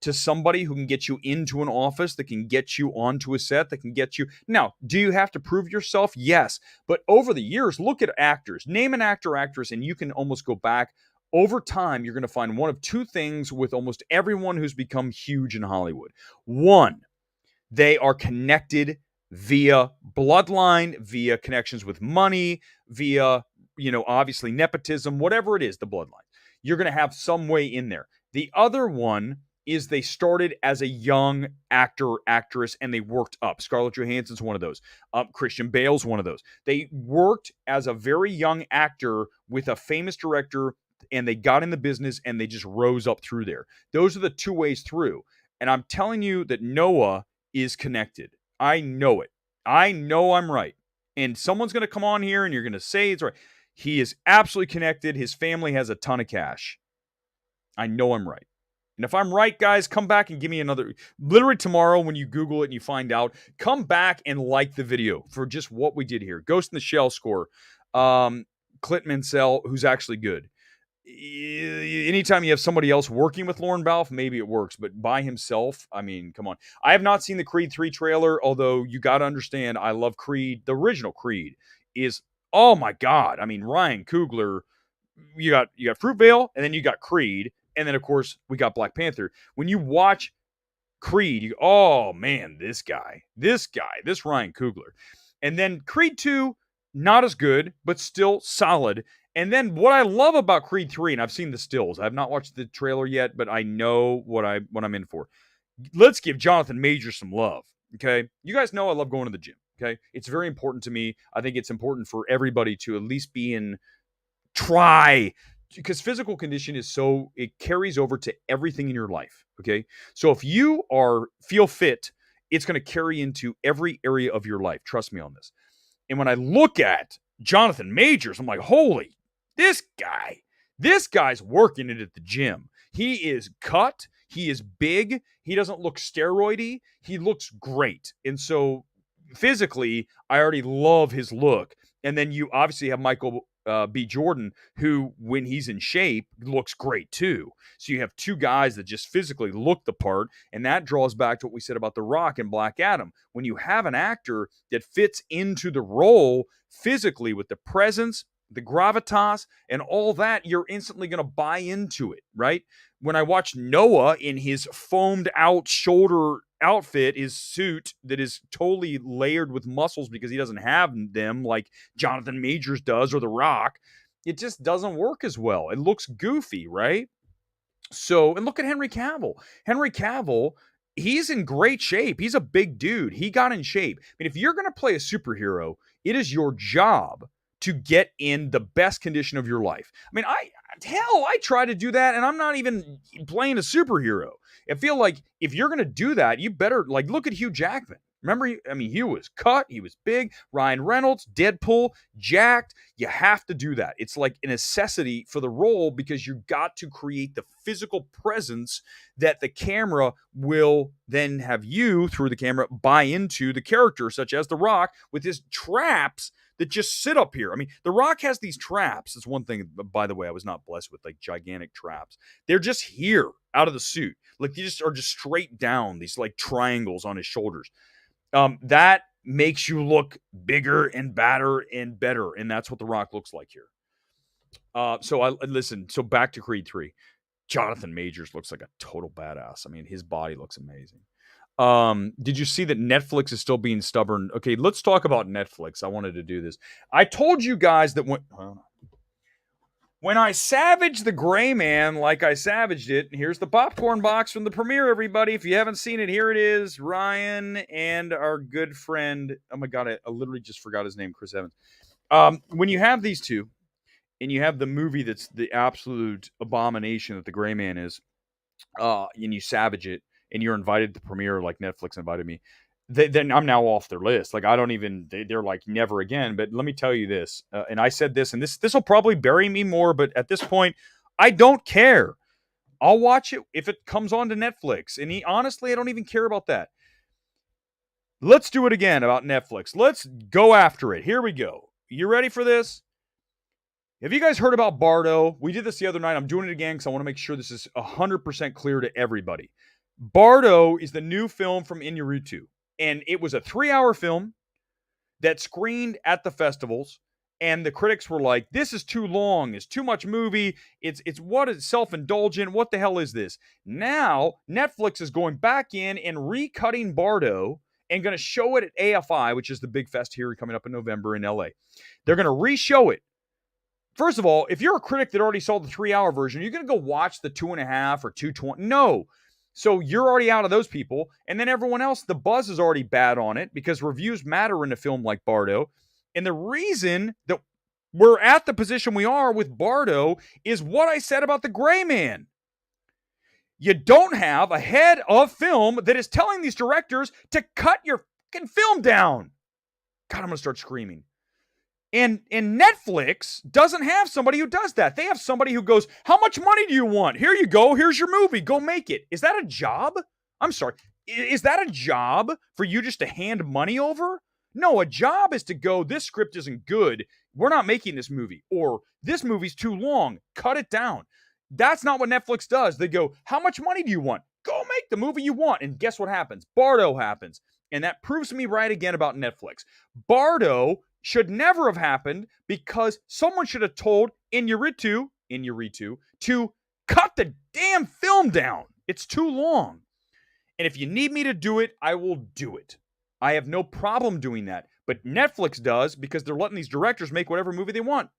to somebody who can get you into an office, that can get you onto a set, that can get you. Now, do you have to prove yourself? Yes. But over the years, look at actors. Name an actor, actress, and you can almost go back. Over time, you're going to find one of two things with almost everyone who's become huge in Hollywood. One, they are connected via bloodline, via connections with money, via, obviously nepotism, whatever it is, the bloodline. You're going to have some way in there. The other one is they started as a young actor, actress, and they worked up. Scarlett Johansson's one of those. Christian Bale's one of those. They worked as a very young actor with a famous director, and they got in the business, and they just rose up through there. Those are the two ways through. And I'm telling you that Noah is connected. I know it. I know I'm right. And someone's going to come on here, and you're going to say it's right. He is absolutely connected. His family has a ton of cash. I know I'm right. And if I'm right, guys, come back and give me another. Literally tomorrow when you Google it and you find out, come back and like the video for just what we did here. Ghost in the Shell score. Clint Mansell, who's actually good. Anytime you have somebody else working with Lorne Balfe, maybe it works. But by himself, I mean, come on. I have not seen the Creed 3 trailer, although you got to understand, I love Creed. The original Creed is, oh my God. I mean, Ryan Coogler, you got Fruitvale, and then you got Creed. And then, of course, we got Black Panther. When you watch Creed, you go, oh, man, this Ryan Coogler. And then Creed 2, not as good, but still solid. And then what I love about Creed 3, and I've seen the stills. I have not watched the trailer yet, but I know what I'm in for. Let's give Jonathan Majors some love, okay? You guys know I love going to the gym, okay? It's very important to me. I think it's important for everybody to at least try, because physical condition it carries over to everything in your life, okay? So if you feel fit, it's going to carry into every area of your life. Trust me on this. And when I look at Jonathan Majors, I'm like, holy, this guy's working it at the gym. He is cut. He is big. He doesn't look steroidy. He looks great. And so physically, I already love his look. And then you obviously have Michael B. Jordan, who, when he's in shape, looks great too. So you have two guys that just physically look the part, and that draws back to what we said about The Rock and Black Adam. When you have an actor that fits into the role physically with the presence, the gravitas, and all that, you're instantly going to buy into it, right? When I watch Noah in his foamed out shoulder outfit, his suit that is totally layered with muscles because he doesn't have them like Jonathan Majors does or The Rock, it just doesn't work as well. It looks goofy, right? So, and look at Henry Cavill. Henry Cavill, he's in great shape. He's a big dude. He got in shape. I mean, if you're going to play a superhero, it is your job to get in the best condition of your life. I mean, I try to do that, and I'm not even playing a superhero. I feel like if you're going to do that, you better, like, look at Hugh Jackman. Remember, Hugh was cut. He was big. Ryan Reynolds, Deadpool, jacked. You have to do that. It's like a necessity for the role because you got to create the physical presence that the camera will then have you, through the camera, buy into the character, such as The Rock, with his traps that just sit up here. I mean, The Rock has these traps. That's one thing, by the way, I was not blessed with, like gigantic traps. They're just here out of the suit. Like they just are just straight down, these like triangles on his shoulders. That makes you look bigger and badder and better. And that's what The Rock looks like here. So back to Creed 3. Jonathan Majors looks like a total badass. I mean, his body looks amazing. Did you see that Netflix is still being stubborn? Okay, let's talk about Netflix. I wanted to do this. I told you guys that when I savaged the Gray Man like I savaged it, here's the popcorn box from the premiere, everybody. If you haven't seen it, here it is. Ryan and our good friend, oh my God, I literally just forgot his name, Chris Evans. When you have these two, and you have the movie that's the absolute abomination that the Gray Man is, and you savage it, and you're invited to the premiere like Netflix invited me, then I'm now off their list. Like I don't even, they're like never again. But let me tell you this, and I said this, and this will probably bury me more, but at this point, I don't care. I'll watch it if it comes on to Netflix. And honestly, I don't even care about that. Let's do it again about Netflix. Let's go after it. Here we go. You ready for this? Have you guys heard about Bardo? We did this the other night. I'm doing it again because I want to make sure this is 100% clear to everybody. Bardo is the new film from Iñárritu, and it was a 3-hour film that screened at the festivals, and the critics were like, this is too long. It's too much movie. It's self-indulgent. What the hell is this? Now, Netflix is going back in and recutting Bardo and going to show it at AFI, which is the big fest here coming up in November in LA. They're going to re-show it. First of all, if you're a critic that already saw the 3-hour version, you're going to go watch the 2.5 or 2:20. No. So you're already out of those people. And then everyone else, the buzz is already bad on it because reviews matter in a film like Bardo. And the reason that we're at the position we are with Bardo is what I said about the Gray Man. You don't have a head of film that is telling these directors to cut your fucking film down. God, I'm going to start screaming. And Netflix doesn't have somebody who does that. They have somebody who goes, how much money do you want? Here you go. Here's your movie. Go make it. Is that a job? I'm sorry. Is that a job for you just to hand money over? No, a job is to go, this script isn't good. We're not making this movie. Or this movie's too long. Cut it down. That's not what Netflix does. They go, how much money do you want? Go make the movie you want. And guess what happens? Bardo happens. And that proves me right again about Netflix. Bardo should never have happened because someone should have told Iñárritu to cut the damn film down. It's too long. And if you need me to do it, I will do it. I have no problem doing that. But Netflix does because they're letting these directors make whatever movie they want.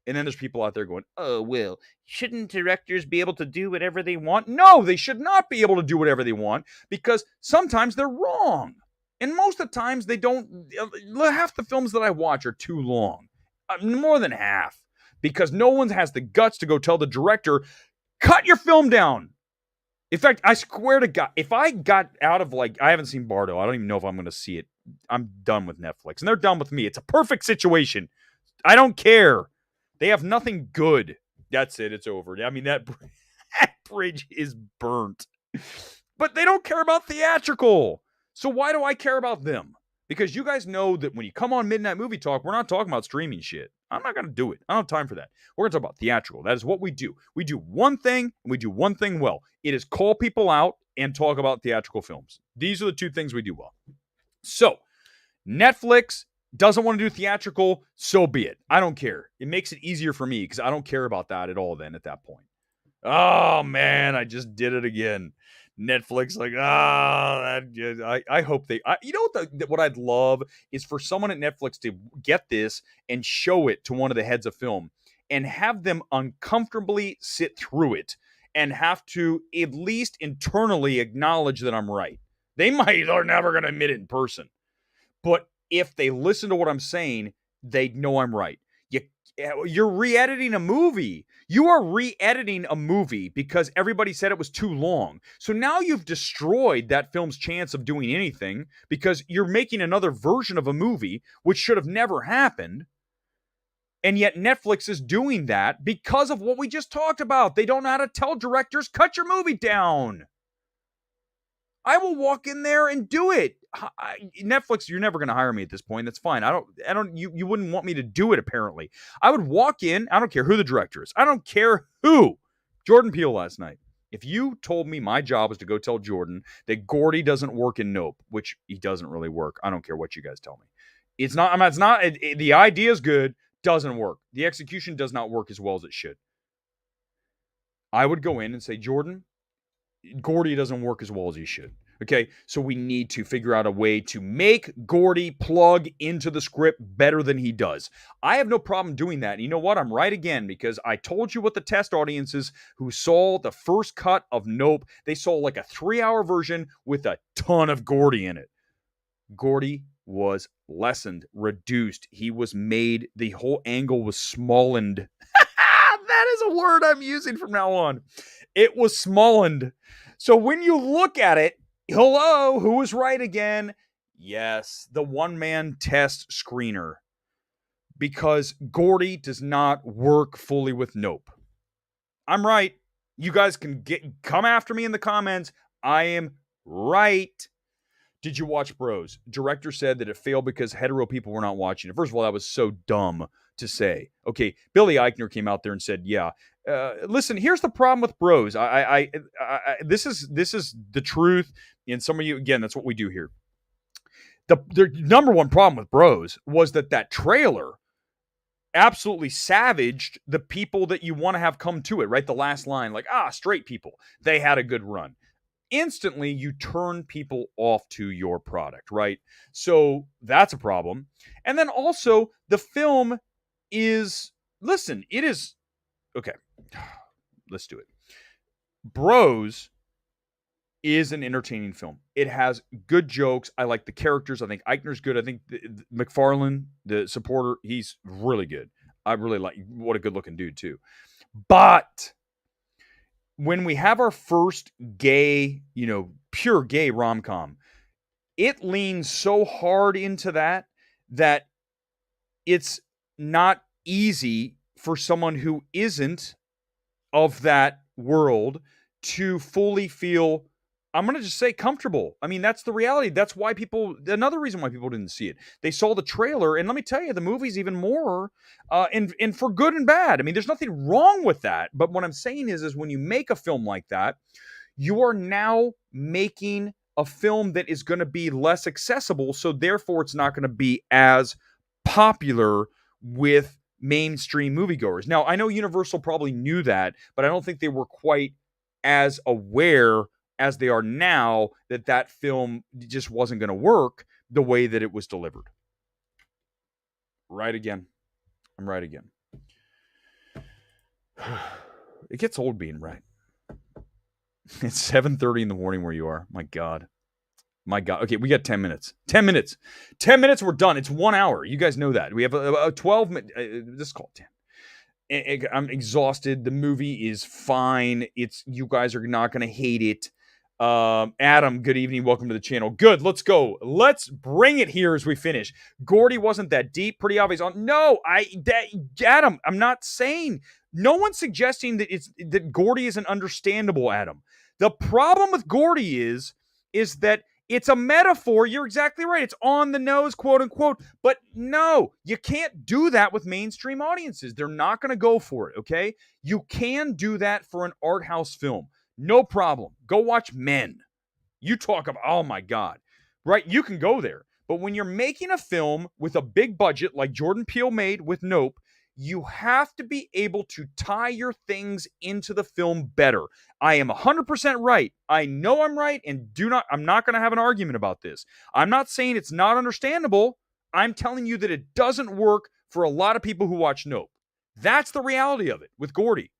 And then there's people out there going, oh, well, shouldn't directors be able to do whatever they want? No, they should not be able to do whatever they want because sometimes they're wrong. And most of the times they don't, half the films that I watch are too long. More than half. Because no one has the guts to go tell the director, cut your film down. In fact, I swear to God, if I got out of I haven't seen Bardo. I don't even know if I'm going to see it. I'm done with Netflix. And they're done with me. It's a perfect situation. I don't care. They have nothing good. That's it. It's over. I mean, that bridge is burnt. But they don't care about theatrical. So why do I care about them? Because you guys know that when you come on Midnight Movie Talk, we're not talking about streaming shit. I'm not going to do it. I don't have time for that. We're going to talk about theatrical. That is what we do. We do one thing, and we do one thing well. It is call people out and talk about theatrical films. These are the two things we do well. So, Netflix doesn't want to do theatrical, so be it. I don't care. It makes it easier for me because I don't care about that at all then at that point. Oh, man, I just did it again. Netflix, I hope they, you know what I'd love is for someone at Netflix to get this and show it to one of the heads of film and have them uncomfortably sit through it and have to at least internally acknowledge that I'm right. They are never going to admit it in person. But if they listen to what I'm saying, they know I'm right. You're re-editing a movie. You are re-editing a movie because everybody said it was too long. So now you've destroyed that film's chance of doing anything because you're making another version of a movie, which should have never happened. And yet Netflix is doing that because of what we just talked about. They don't know how to tell directors, cut your movie down. I will walk in there and do it. Netflix, you're never going to hire me at this point. That's fine. You wouldn't want me to do it, apparently. I would walk in. I don't care who the director is. I don't care who. Jordan Peele last night. If you told me my job was to go tell Jordan that Gordy doesn't work in Nope, which he doesn't really work, I don't care what you guys tell me. It's not, the idea is good, doesn't work. The execution does not work as well as it should. I would go in and say, Jordan, Gordy doesn't work as well as he should. Okay, so we need to figure out a way to make Gordy plug into the script better than he does. I have no problem doing that. And you know what? I'm right again, because I told you what the test audiences who saw the first cut of Nope, they saw like a 3-hour version with a ton of Gordy in it. Gordy was lessened, reduced. He was made, the whole angle was smallened. That is a word I'm using from now on. It was smallened. So when you look at it, hello, who was right again? Yes, the one-man test screener. Because Gordy does not work fully with Nope. I'm right. You guys can come after me in the comments. I am right. Did you watch Bros? Director said that it failed because hetero people were not watching it. First of all, that was so dumb to say. Okay, Billy Eichner came out there and said, yeah. Listen, here's the problem with Bros. This is the truth. And some of you, again, that's what we do here. The number one problem with Bros was that trailer absolutely savaged the people that you want to have come to it, right? The last line, like, straight people, they had a good run. Instantly, you turn people off to your product, right? So that's a problem. And then also, the film is, listen, it is, okay, let's do it. Bros is an entertaining film. It has good jokes. I like the characters. I think Eichner's good. I think McFarlane, the supporter, he's really good. I really like, what a good looking dude too. But when we have our first gay, pure gay rom-com, it leans so hard into that it's not easy for someone who isn't of that world to fully feel, I'm going to just say, comfortable. I mean, that's the reality. That's why another reason why people didn't see it. They saw the trailer, and let me tell you, the movie's even more, and for good and bad. I mean, there's nothing wrong with that. But what I'm saying is when you make a film like that, you are now making a film that is going to be less accessible. So therefore, it's not going to be as popular with mainstream moviegoers. Now, I know Universal probably knew that, but I don't think they were quite as aware as they are now that film just wasn't going to work the way that it was delivered. Right again. I'm right again. It gets old being right. It's 7:30 in the morning where you are. My God. Okay, we got 10 minutes. 10 minutes. 10 minutes, we're done. It's 1 hour. You guys know that. We have a 12 minute. Let's call it 10. I'm exhausted. The movie is fine. You guys are not going to hate it. Adam, good evening. Welcome to the channel. Good. Let's go. Let's bring it here as we finish. Gordy wasn't that deep. Pretty obvious. Adam, I'm not saying. No one's suggesting that Gordy isn't understandable, Adam. The problem with Gordy is that it's a metaphor. You're exactly right. It's on the nose, quote unquote. But no, you can't do that with mainstream audiences. They're not going to go for it, okay? You can do that for an art house film. No problem. Go watch Men. You talk about, oh my God, right? You can go there. But when you're making a film with a big budget like Jordan Peele made with Nope, you have to be able to tie your things into the film better. I am 100% right. I know I'm right, and I'm not going to have an argument about this. I'm not saying it's not understandable. I'm telling you that it doesn't work for a lot of people who watch Nope. That's the reality of it with Gordy.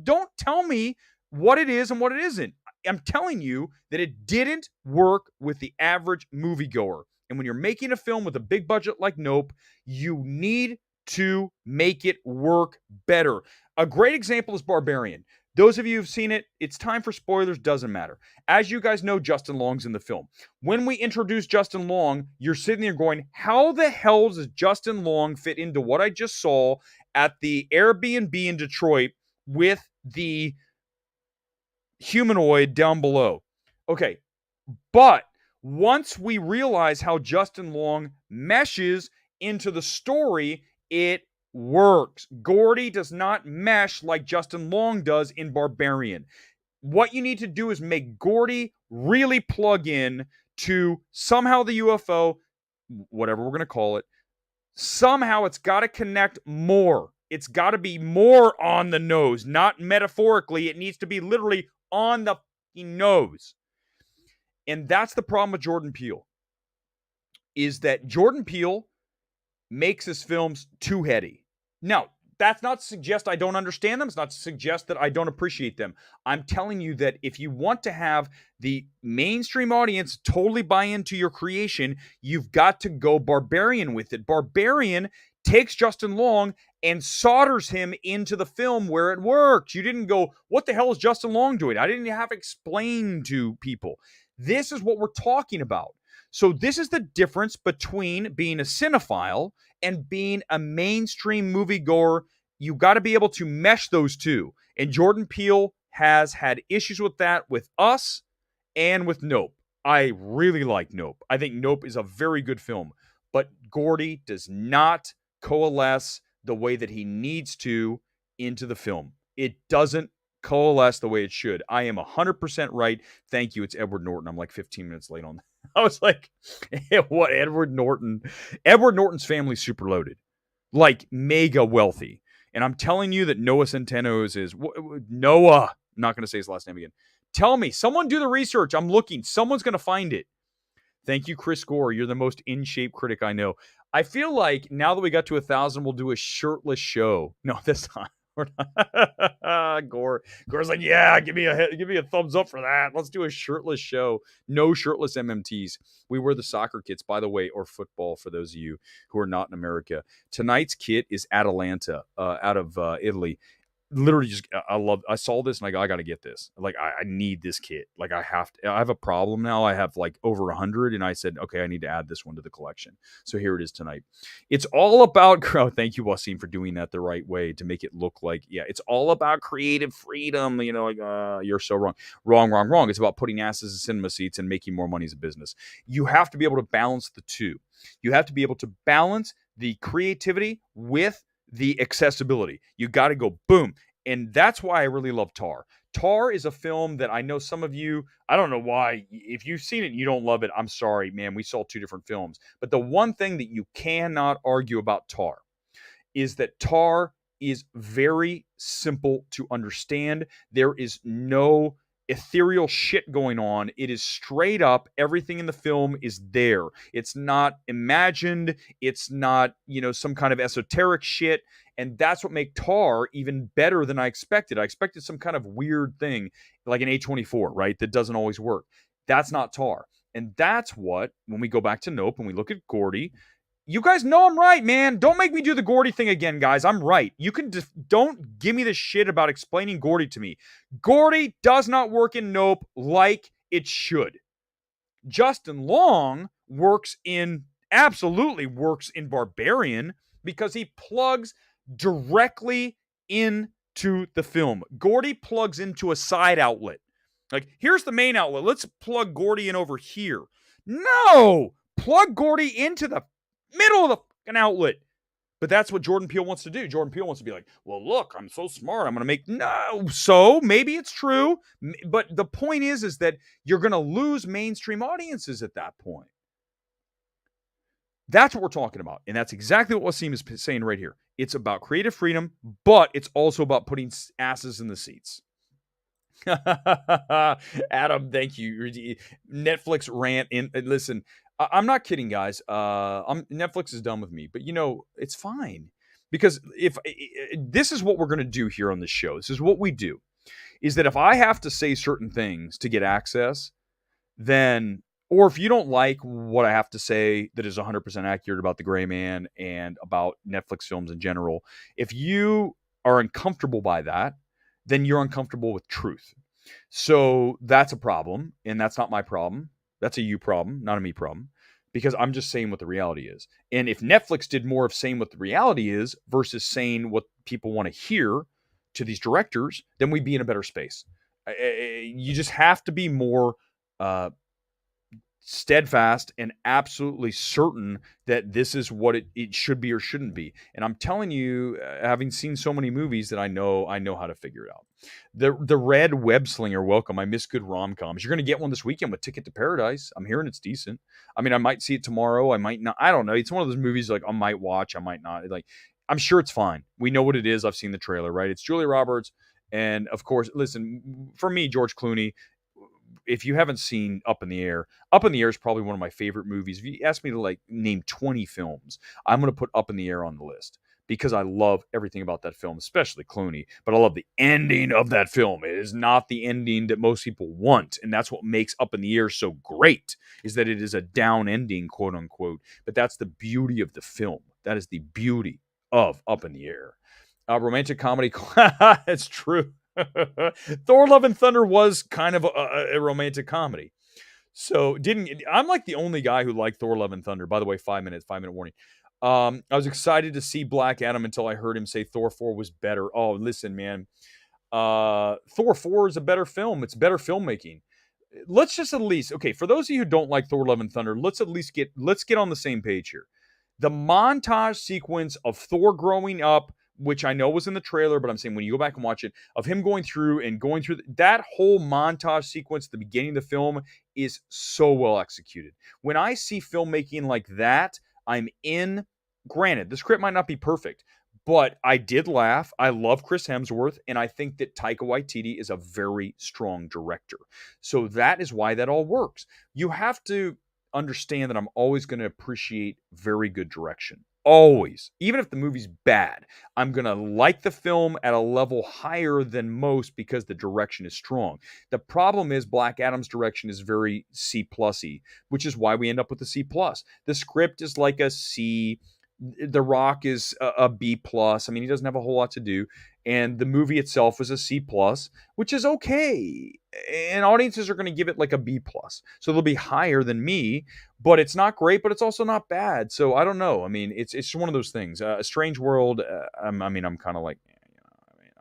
Don't tell me what it is and what it isn't. I'm telling you that it didn't work with the average moviegoer. And when you're making a film with a big budget like Nope, you need to make it work better. A great example is Barbarian. Those of you who've seen it, it's time for spoilers, doesn't matter. As you guys know, Justin Long's in the film. When we introduce Justin Long, you're sitting there going, how the hell does Justin Long fit into what I just saw at the Airbnb in Detroit with the humanoid down below? Okay, but Once we realize how Justin Long meshes into the story, it works. Gordy does not mesh like Justin Long does in Barbarian. What you need to do is make Gordy really plug in to somehow the UFO, whatever we're going to call it. Somehow it's got to connect more. It's got to be more on the nose, not metaphorically. It needs to be literally on the nose. And that's the problem with Jordan Peele, is that Jordan Peele makes his films too heady. Now, that's not to suggest I don't understand them. It's not to suggest that I don't appreciate them. I'm telling you that if you want to have the mainstream audience totally buy into your creation, you've got to go Barbarian with it. Barbarian takes Justin Long and solders him into the film where it works. You didn't go, what the hell is Justin Long doing? I didn't have to explain to people. This is what we're talking about. So this is the difference between being a cinephile and being a mainstream moviegoer. You got to be able to mesh those two. And Jordan Peele has had issues with that with us and with Nope. I really like Nope. I think Nope is a very good film. But Gordy does not coalesce the way that he needs to into the film. It doesn't coalesce the way it should. I am 100% right. Thank you. It's Edward Norton. I'm like 15 minutes late on that. I was like, what? Edward Norton? Edward Norton's family super loaded, like mega wealthy. And I'm telling you that Noah Centineo is Noah. I'm not going to say his last name again. Tell me, someone do the research. I'm looking. Someone's going to find it. Thank you, Chris Gore. You're the most in-shape critic I know. I feel like now that we got to 1,000, we'll do a shirtless show. No, this time. Gore's like, yeah, give me a thumbs up for that. Let's do a shirtless show. No shirtless MMTs. We wear the soccer kits, by the way, or football for those of you who are not in America. Tonight's kit is Atalanta, out of Italy. Literally just, I saw this and I go, I got to get this. Like, I need this kit. Like, I have a problem now. I have like over 100 and I said, okay, I need to add this one to the collection. So here it is tonight. It's all about, oh, thank you, Wasim, for doing that the right way to make it look like, yeah, it's all about creative freedom. You know, like, you're so wrong. Wrong. It's about putting asses in cinema seats and making more money as a business. You have to be able to balance the two. You have to be able to balance the creativity with the accessibility. You got to go boom. And that's why I really love Tar. Tar is a film that I know some of you, I don't know why, if you've seen it and you don't love it, I'm sorry, man, we saw two different films. But the one thing that you cannot argue about Tar is that Tar is very simple to understand. There is no ethereal shit going on. It is straight up. Everything in the film is there. It's not imagined. It's not, some kind of esoteric shit. And that's what makes Tar even better than I expected. I expected some kind of weird thing like an A24, right? That doesn't always work. That's not Tar. And that's what, when we go back to Nope and we look at Gordy, you guys know I'm right, man. Don't make me do the Gordy thing again, guys. I'm right. You can don't give me the shit about explaining Gordy to me. Gordy does not work in Nope like it should. Justin Long absolutely works in Barbarian because he plugs directly into the film. Gordy plugs into a side outlet. Like, here's the main outlet. Let's plug Gordy in over here. No! Plug Gordy into the middle of the fucking outlet. But that's what Jordan Peele wants to do. Jordan Peele wants to be like, well, look, I'm so smart. I'm going to make... No. So maybe it's true. But the point is that you're going to lose mainstream audiences at that point. That's what we're talking about. And that's exactly what Wasim is saying right here. It's about creative freedom, but it's also about putting asses in the seats. Adam, thank you. Netflix rant in. Listen, I'm not kidding, guys. Netflix is done with me, but it's fine because if this is what we're going to do here on this show, this is what we do, is that if I have to say certain things to get access, then, or if you don't like what I have to say that is 100% accurate about the Gray Man and about Netflix films in general, if you are uncomfortable by that, then you're uncomfortable with truth. So that's a problem, and that's not my problem. That's a you problem, not a me problem, because I'm just saying what the reality is. And if Netflix did more of saying what the reality is versus saying what people want to hear to these directors, then we'd be in a better space. You just have to be more steadfast and absolutely certain that this is what it should be or shouldn't be. And I'm telling you, having seen so many movies, that I know how to figure it out. The red web slinger, welcome. I miss good rom-coms. You're going to get one this weekend with Ticket to Paradise. I'm hearing it's decent. I mean, I might see it tomorrow. I might not. I don't know. It's one of those movies like I might watch. I might not. Like, I'm sure it's fine. We know what it is. I've seen the trailer, right? It's Julia Roberts. And of course, listen, for me, George Clooney, if you haven't seen Up in the Air, Up in the Air is probably one of my favorite movies. If you ask me to like name 20 films, I'm going to put Up in the Air on the list because I love everything about that film, especially Clooney. But I love the ending of that film. It is not the ending that most people want, and that's what makes Up in the Air so great, is that it is a down ending, quote unquote. But that's the beauty of the film. That is the beauty of Up in the Air. Romantic comedy. It's true. Thor: Love and Thunder was kind of a romantic comedy. So I'm like the only guy who liked Thor: Love and Thunder. By the way, 5 minute warning. I was excited to see Black Adam until I heard him say Thor 4 was better. Oh, listen, man. Thor 4 is a better film. It's better filmmaking. Let's just at least, okay, for those of you who don't like Thor: Love and Thunder, let's get on the same page here. The montage sequence of Thor growing up, which I know was in the trailer, but I'm saying when you go back and watch it, of him going through that whole montage sequence at the beginning of the film is so well executed. When I see filmmaking like that, I'm in. Granted, the script might not be perfect, but I did laugh. I love Chris Hemsworth, and I think that Taika Waititi is a very strong director. So that is why that all works. You have to understand that I'm always going to appreciate very good direction. Always. Even if the movie's bad, I'm going to like the film at a level higher than most because the direction is strong. The problem is Black Adam's direction is very C+y, which is why we end up with a C+. The script is like a C. The Rock is a B+. I mean, he doesn't have a whole lot to do. And the movie itself is a C+, which is okay. And audiences are going to give it like a B+. So they'll be higher than me, but it's not great, but it's also not bad. So I don't know. I mean, it's just one of those things. A Strange World, I'm kind of like,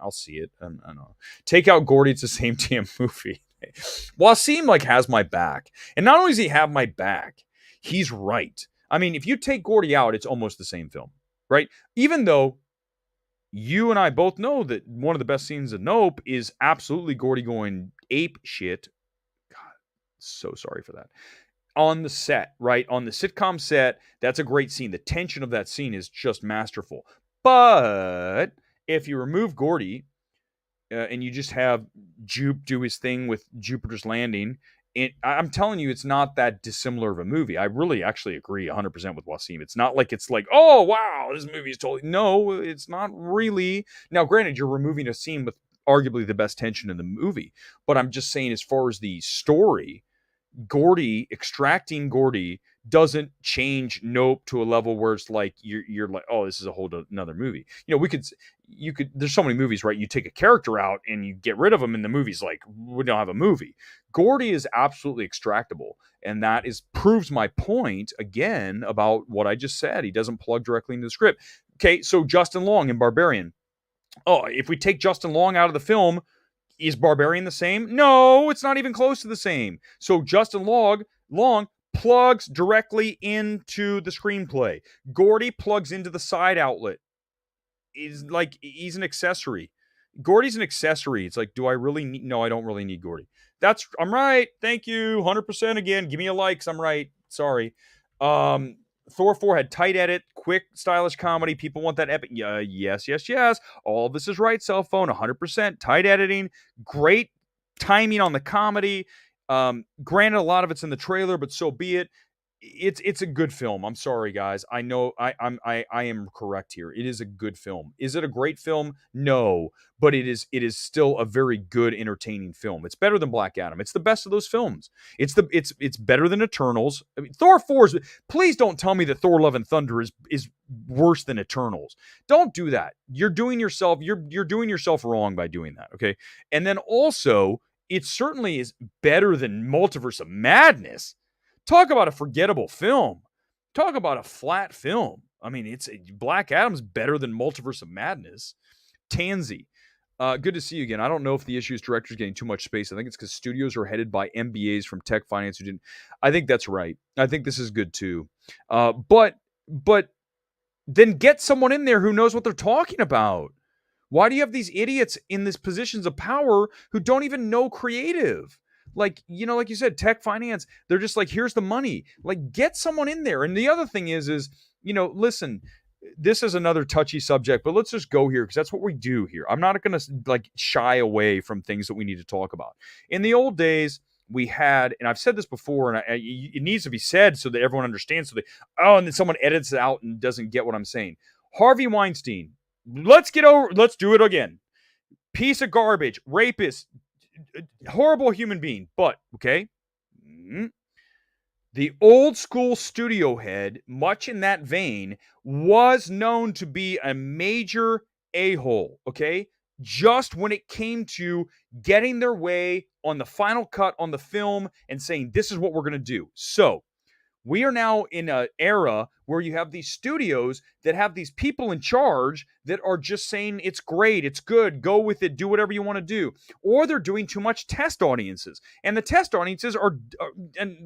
I'll see it. I don't know. Take out Gordy, it's the same damn movie. Wasim like has my back. And not only does he have my back, he's right. I mean, if you take Gordy out, it's almost the same film, right? Even though you and I both know that one of the best scenes of Nope is absolutely Gordy going ape shit. God, so sorry for that. On the set, right? On the sitcom set, that's a great scene. The tension of that scene is just masterful. But if you remove Gordy and you just have Jupe do his thing with Jupiter's Landing, I'm telling you, it's not that dissimilar of a movie. I really actually agree 100% with Wasim. It's not like it's like, oh, wow, this movie is totally... No, it's not really. Now, granted, you're removing a scene with arguably the best tension in the movie. But I'm just saying, as far as the story, extracting Gordy doesn't change Nope to a level where it's like you're like, oh, this is a whole another movie. You know, you could there's so many movies, right? You take a character out and you get rid of them and the movie's like, we don't have a movie. Gordy is absolutely extractable, and that proves my point again about what I just said. He doesn't plug directly into the script. Okay, so Justin Long in Barbarian. Oh, if we take Justin Long out of the film, is Barbarian the same? No, it's not even close to the same. So Justin Long plugs directly into the screenplay. Gordy plugs into the side outlet. He's an accessory. Gordy's an accessory. It's like, do I really need... No, I don't really need Gordy. I'm right. Thank you. 100% again. Give me a like. I'm right. Sorry. Thor 4 had tight edit, quick, stylish comedy. People want that epic. Yes. All of this is right, cell phone. 100%. Tight editing. Great timing on the comedy. Granted, a lot of it's in the trailer, but so be it. It's a good film. I'm sorry, guys. I know I am correct here. It is a good film. Is it a great film? No, but it is still a very good, entertaining film. It's better than Black Adam. It's the best of those films. It's better than Eternals. I mean, Thor 4 is... Please don't tell me that Thor: Love and Thunder is worse than Eternals. Don't do that. You're doing yourself wrong by doing that. Okay, and then also it certainly is better than Multiverse of Madness. Talk about a forgettable film. Talk about a flat film. I mean, Black Adam's better than Multiverse of Madness. Tansy. Good to see you again. I don't know if the issue is directors getting too much space. I think it's because studios are headed by MBAs from tech finance who didn't. I think that's right. I think this is good too. But then get someone in there who knows what they're talking about. Why do you have these idiots in these positions of power who don't even know creative? Like, like you said, tech finance, they're just like, here's the money. Like, get someone in there. And the other thing is, listen, this is another touchy subject, but let's just go here because that's what we do here. I'm not going to like shy away from things that we need to talk about. In the old days, we had, and I've said this before, and it needs to be said so that everyone understands. And then someone edits it out and doesn't get what I'm saying. Harvey Weinstein. Let's do it again. Piece of garbage, rapist, horrible human being. But, okay. The old school studio head, much in that vein, was known to be a major a-hole, okay? Just when it came to getting their way on the final cut on the film and saying, this is what we're going to do. So, we are now in an era where you have these studios that have these people in charge that are just saying, it's great, it's good, go with it, do whatever you want to do. Or they're doing too much test audiences. And the test audiences are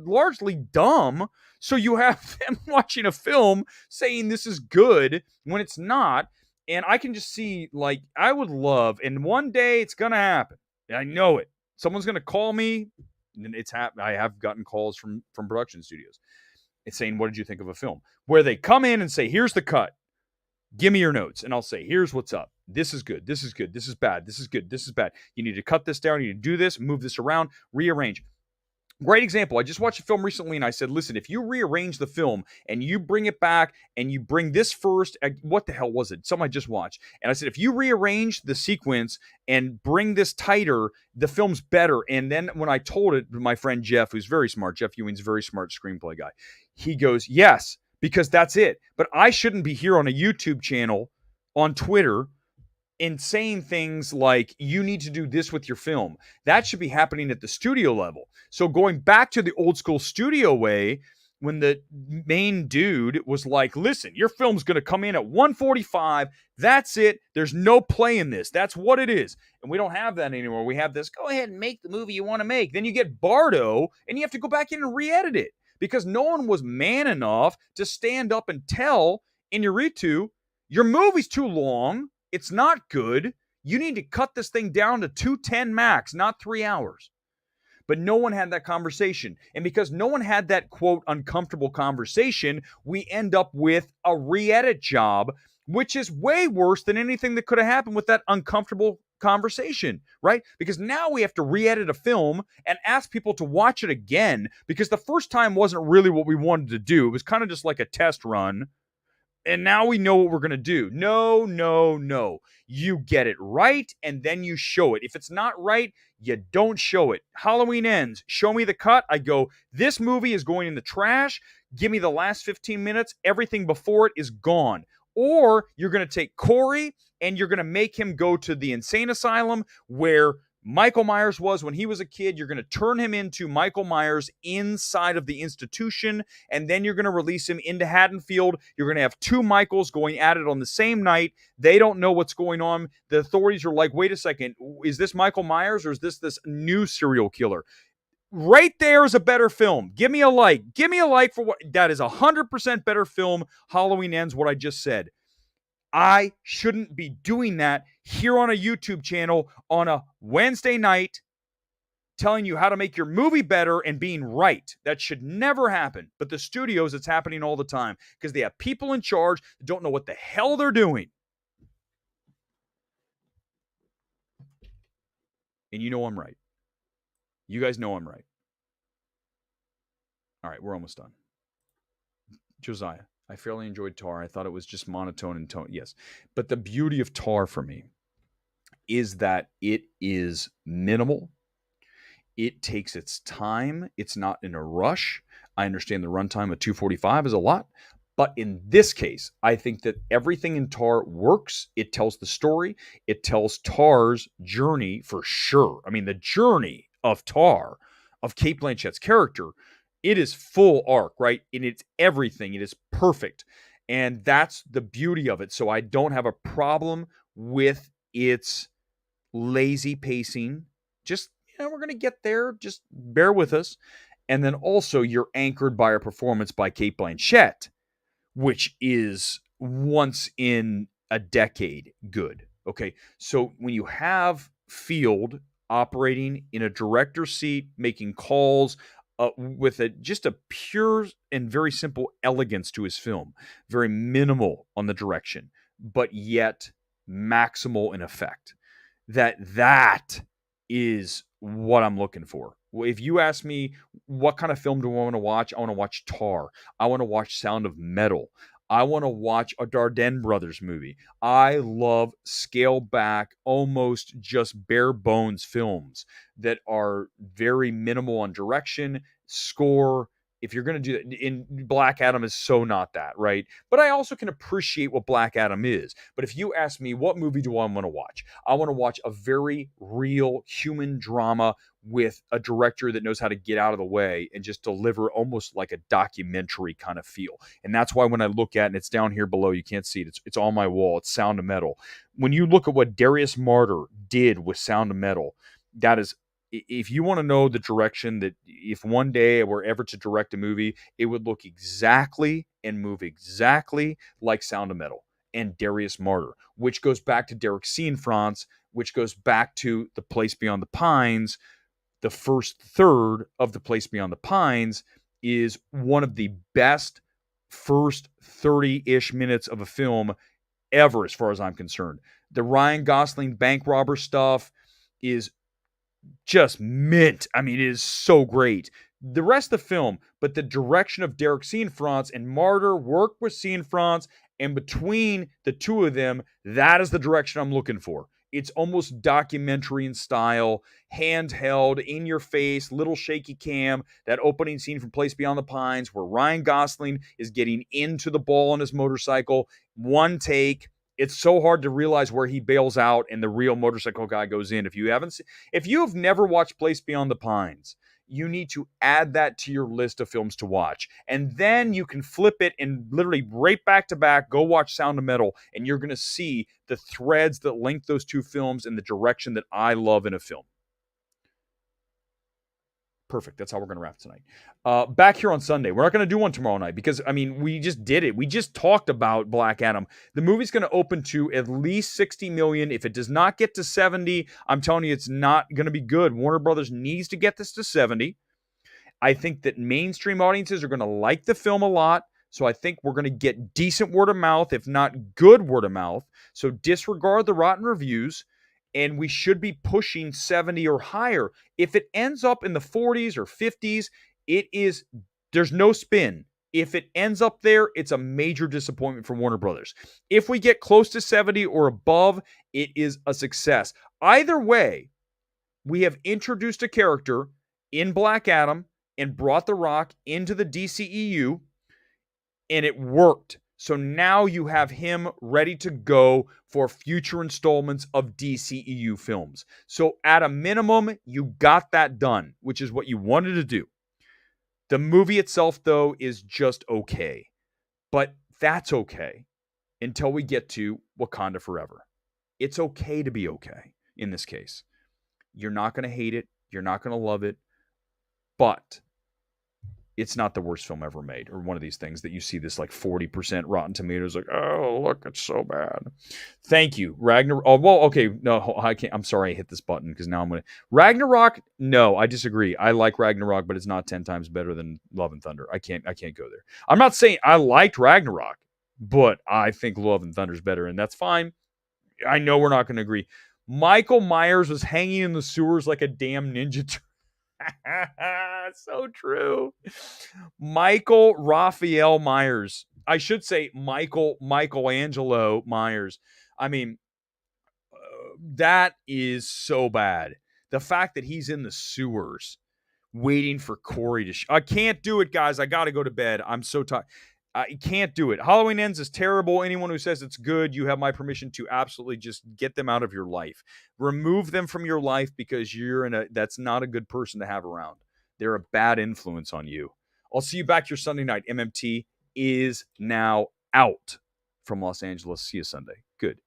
largely dumb. So you have them watching a film saying this is good when it's not. And I can just see, like, I would love, and one day it's going to happen. I know it. Someone's going to call me. And it's I have gotten calls from production studios. It's saying, what did you think of a film? Where they come in and say, here's the cut. Give me your notes. And I'll say, here's what's up. This is good. This is good. This is bad. This is good. This is bad. You need to cut this down. You need to do this, move this around, rearrange. Great example. I just watched a film recently and I said, listen, if you rearrange the film and you bring it back and you bring this first, what the hell was it? Something I just watched. And I said, if you rearrange the sequence and bring this tighter, the film's better. And then when I told it to my friend Jeff, who's very smart, Jeff Ewing's a very smart screenplay guy, he goes, yes, because that's it. But I shouldn't be here on a YouTube channel, on Twitter, in saying things like, you need to do this with your film. That should be happening at the studio level. So going back to the old school studio way, when the main dude was like, listen, your film's going to come in at 145. That's it. There's no play in this. That's what it is. And we don't have that anymore. We have this, go ahead and make the movie you want to make. Then you get Bardo and you have to go back in and re-edit it because no one was man enough to stand up and tell Inarritu, your movie's too long. It's not good. You need to cut this thing down to 2:10 max, not 3 hours. But no one had that conversation. And because no one had that, quote, uncomfortable conversation, we end up with a re-edit job, which is way worse than anything that could have happened with that uncomfortable conversation, right? Because now we have to re-edit a film and ask people to watch it again because the first time wasn't really what we wanted to do. It was kind of just like a test run. And now we know what we're going to do. No, no, no. You get it right, and then you show it. If it's not right, you don't show it. Halloween ends. Show me the cut. I go, this movie is going in the trash. Give me the last 15 minutes. Everything before it is gone. Or you're going to take Corey, and you're going to make him go to the insane asylum where Michael Myers was when he was a kid. You're going to turn him into Michael Myers inside of the institution, and then you're going to release him into Haddonfield. You're going to have two Michaels going at it on the same night. They don't know what's going on. The authorities are like, wait a second, is this Michael Myers or is this new serial killer? Right there is a better film. Give me a like. Give me a like for what that is 100% better film. Halloween Ends, what I just said. I shouldn't be doing that here on a YouTube channel on a Wednesday night, telling you how to make your movie better and being right. That should never happen. But the studios, it's happening all the time because they have people in charge that don't know what the hell they're doing. And you know I'm right. You guys know I'm right. All right, we're almost done. Josiah. I fairly enjoyed Tar. I thought it was just monotone and tone. Yes. But the beauty of Tar for me is that it is minimal. It takes its time. It's not in a rush. I understand the runtime of 245 is a lot. But in this case, I think that everything in Tar works. It tells the story. It tells Tar's journey for sure. I mean, the journey of Tar, of Cate Blanchett's character, it is full arc, right? And it's everything. It is perfect. And that's the beauty of it. So I don't have a problem with its lazy pacing. Just, we're going to get there. Just bear with us. And then also you're anchored by a performance by Cate Blanchett, which is once in a decade good. Okay. So when you have Field operating in a director's seat, making calls with just a pure and very simple elegance to his film, very minimal on the direction, but yet maximal in effect, that is what I'm looking for. If you ask me what kind of film do I want to watch Tar. I want to watch Sound of Metal. I want to watch a Dardenne Brothers movie. I love scale back, almost just bare bones films that are very minimal on direction, score. If you're going to do that, in Black Adam is so not that, right? But I also can appreciate what Black Adam is. But if you ask me, what movie do I want to watch? I want to watch a very real human drama with a director that knows how to get out of the way and just deliver almost like a documentary kind of feel. And that's why when I look at, and it's down here below, you can't see it, it's on my wall, it's Sound of Metal. When you look at what Darius Martyr did with Sound of Metal, that is, if you want to know the direction that if one day I were ever to direct a movie, it would look exactly and move exactly like Sound of Metal and Darius Martyr, which goes back to Derek Cianfrance, which goes back to The Place Beyond the Pines. The first third of The Place Beyond the Pines is one of the best first 30-ish minutes of a film ever, as far as I'm concerned. The Ryan Gosling bank robber stuff is just mint. I mean, it is so great. The rest of the film, but the direction of Derek Cianfrance and Martyr work with Cianfrance, and between the two of them, that is the direction I'm looking for. It's almost documentary in style, handheld, in your face, little shaky cam. That opening scene from Place Beyond the Pines where Ryan Gosling is getting into the ball on his motorcycle, one take. It's so hard to realize where he bails out and the real motorcycle guy goes in. If you have never watched Place Beyond the Pines, you need to add that to your list of films to watch. And then you can flip it and literally right back to back, go watch Sound of Metal, and you're going to see the threads that link those two films in the direction that I love in a film. Perfect. That's how we're going to wrap tonight. Back here on Sunday. We're not going to do one tomorrow night because, we just did it. We just talked about Black Adam. The movie's going to open to at least 60 million. If it does not get to 70, I'm telling you, it's not going to be good. Warner Brothers needs to get this to 70. I think that mainstream audiences are going to like the film a lot. So I think we're going to get decent word of mouth, if not good word of mouth. So disregard the rotten reviews. And we should be pushing 70 or higher. If it ends up in the 40s or 50s, there's no spin. If it ends up there, it's a major disappointment for Warner Brothers. If we get close to 70 or above, it is a success. Either way, we have introduced a character in Black Adam and brought The Rock into the DCEU, and it worked. So now you have him ready to go for future installments of DCEU films. So at a minimum, you got that done, which is what you wanted to do. The movie itself, though, is just okay. But that's okay until we get to Wakanda Forever. It's okay to be okay in this case. You're not going to hate it. You're not going to love it. But it's not the worst film ever made, or one of these things that you see this like 40% Rotten Tomatoes, like, oh, look, it's so bad. Thank you, Ragnarok. Oh, well, okay, no, I can't. I'm sorry I hit this button because now I'm going to. Ragnarok, no, I disagree. I like Ragnarok, but it's not 10 times better than Love and Thunder. I can't go there. I'm not saying I liked Ragnarok, but I think Love and Thunder is better, and that's fine. I know we're not going to agree. Michael Myers was hanging in the sewers like a damn ninja. So true. Michael Raphael Myers. I should say Michelangelo Myers. That is so bad. The fact that he's in the sewers waiting for Corey to... I can't do it, guys. I got to go to bed. I'm so tired. I can't do it. Halloween Ends is terrible. Anyone who says it's good, you have my permission to absolutely just get them out of your life. Remove them from your life because that's not a good person to have around. They're a bad influence on you. I'll see you back here Sunday night. MMT is now out from Los Angeles. See you Sunday. Good.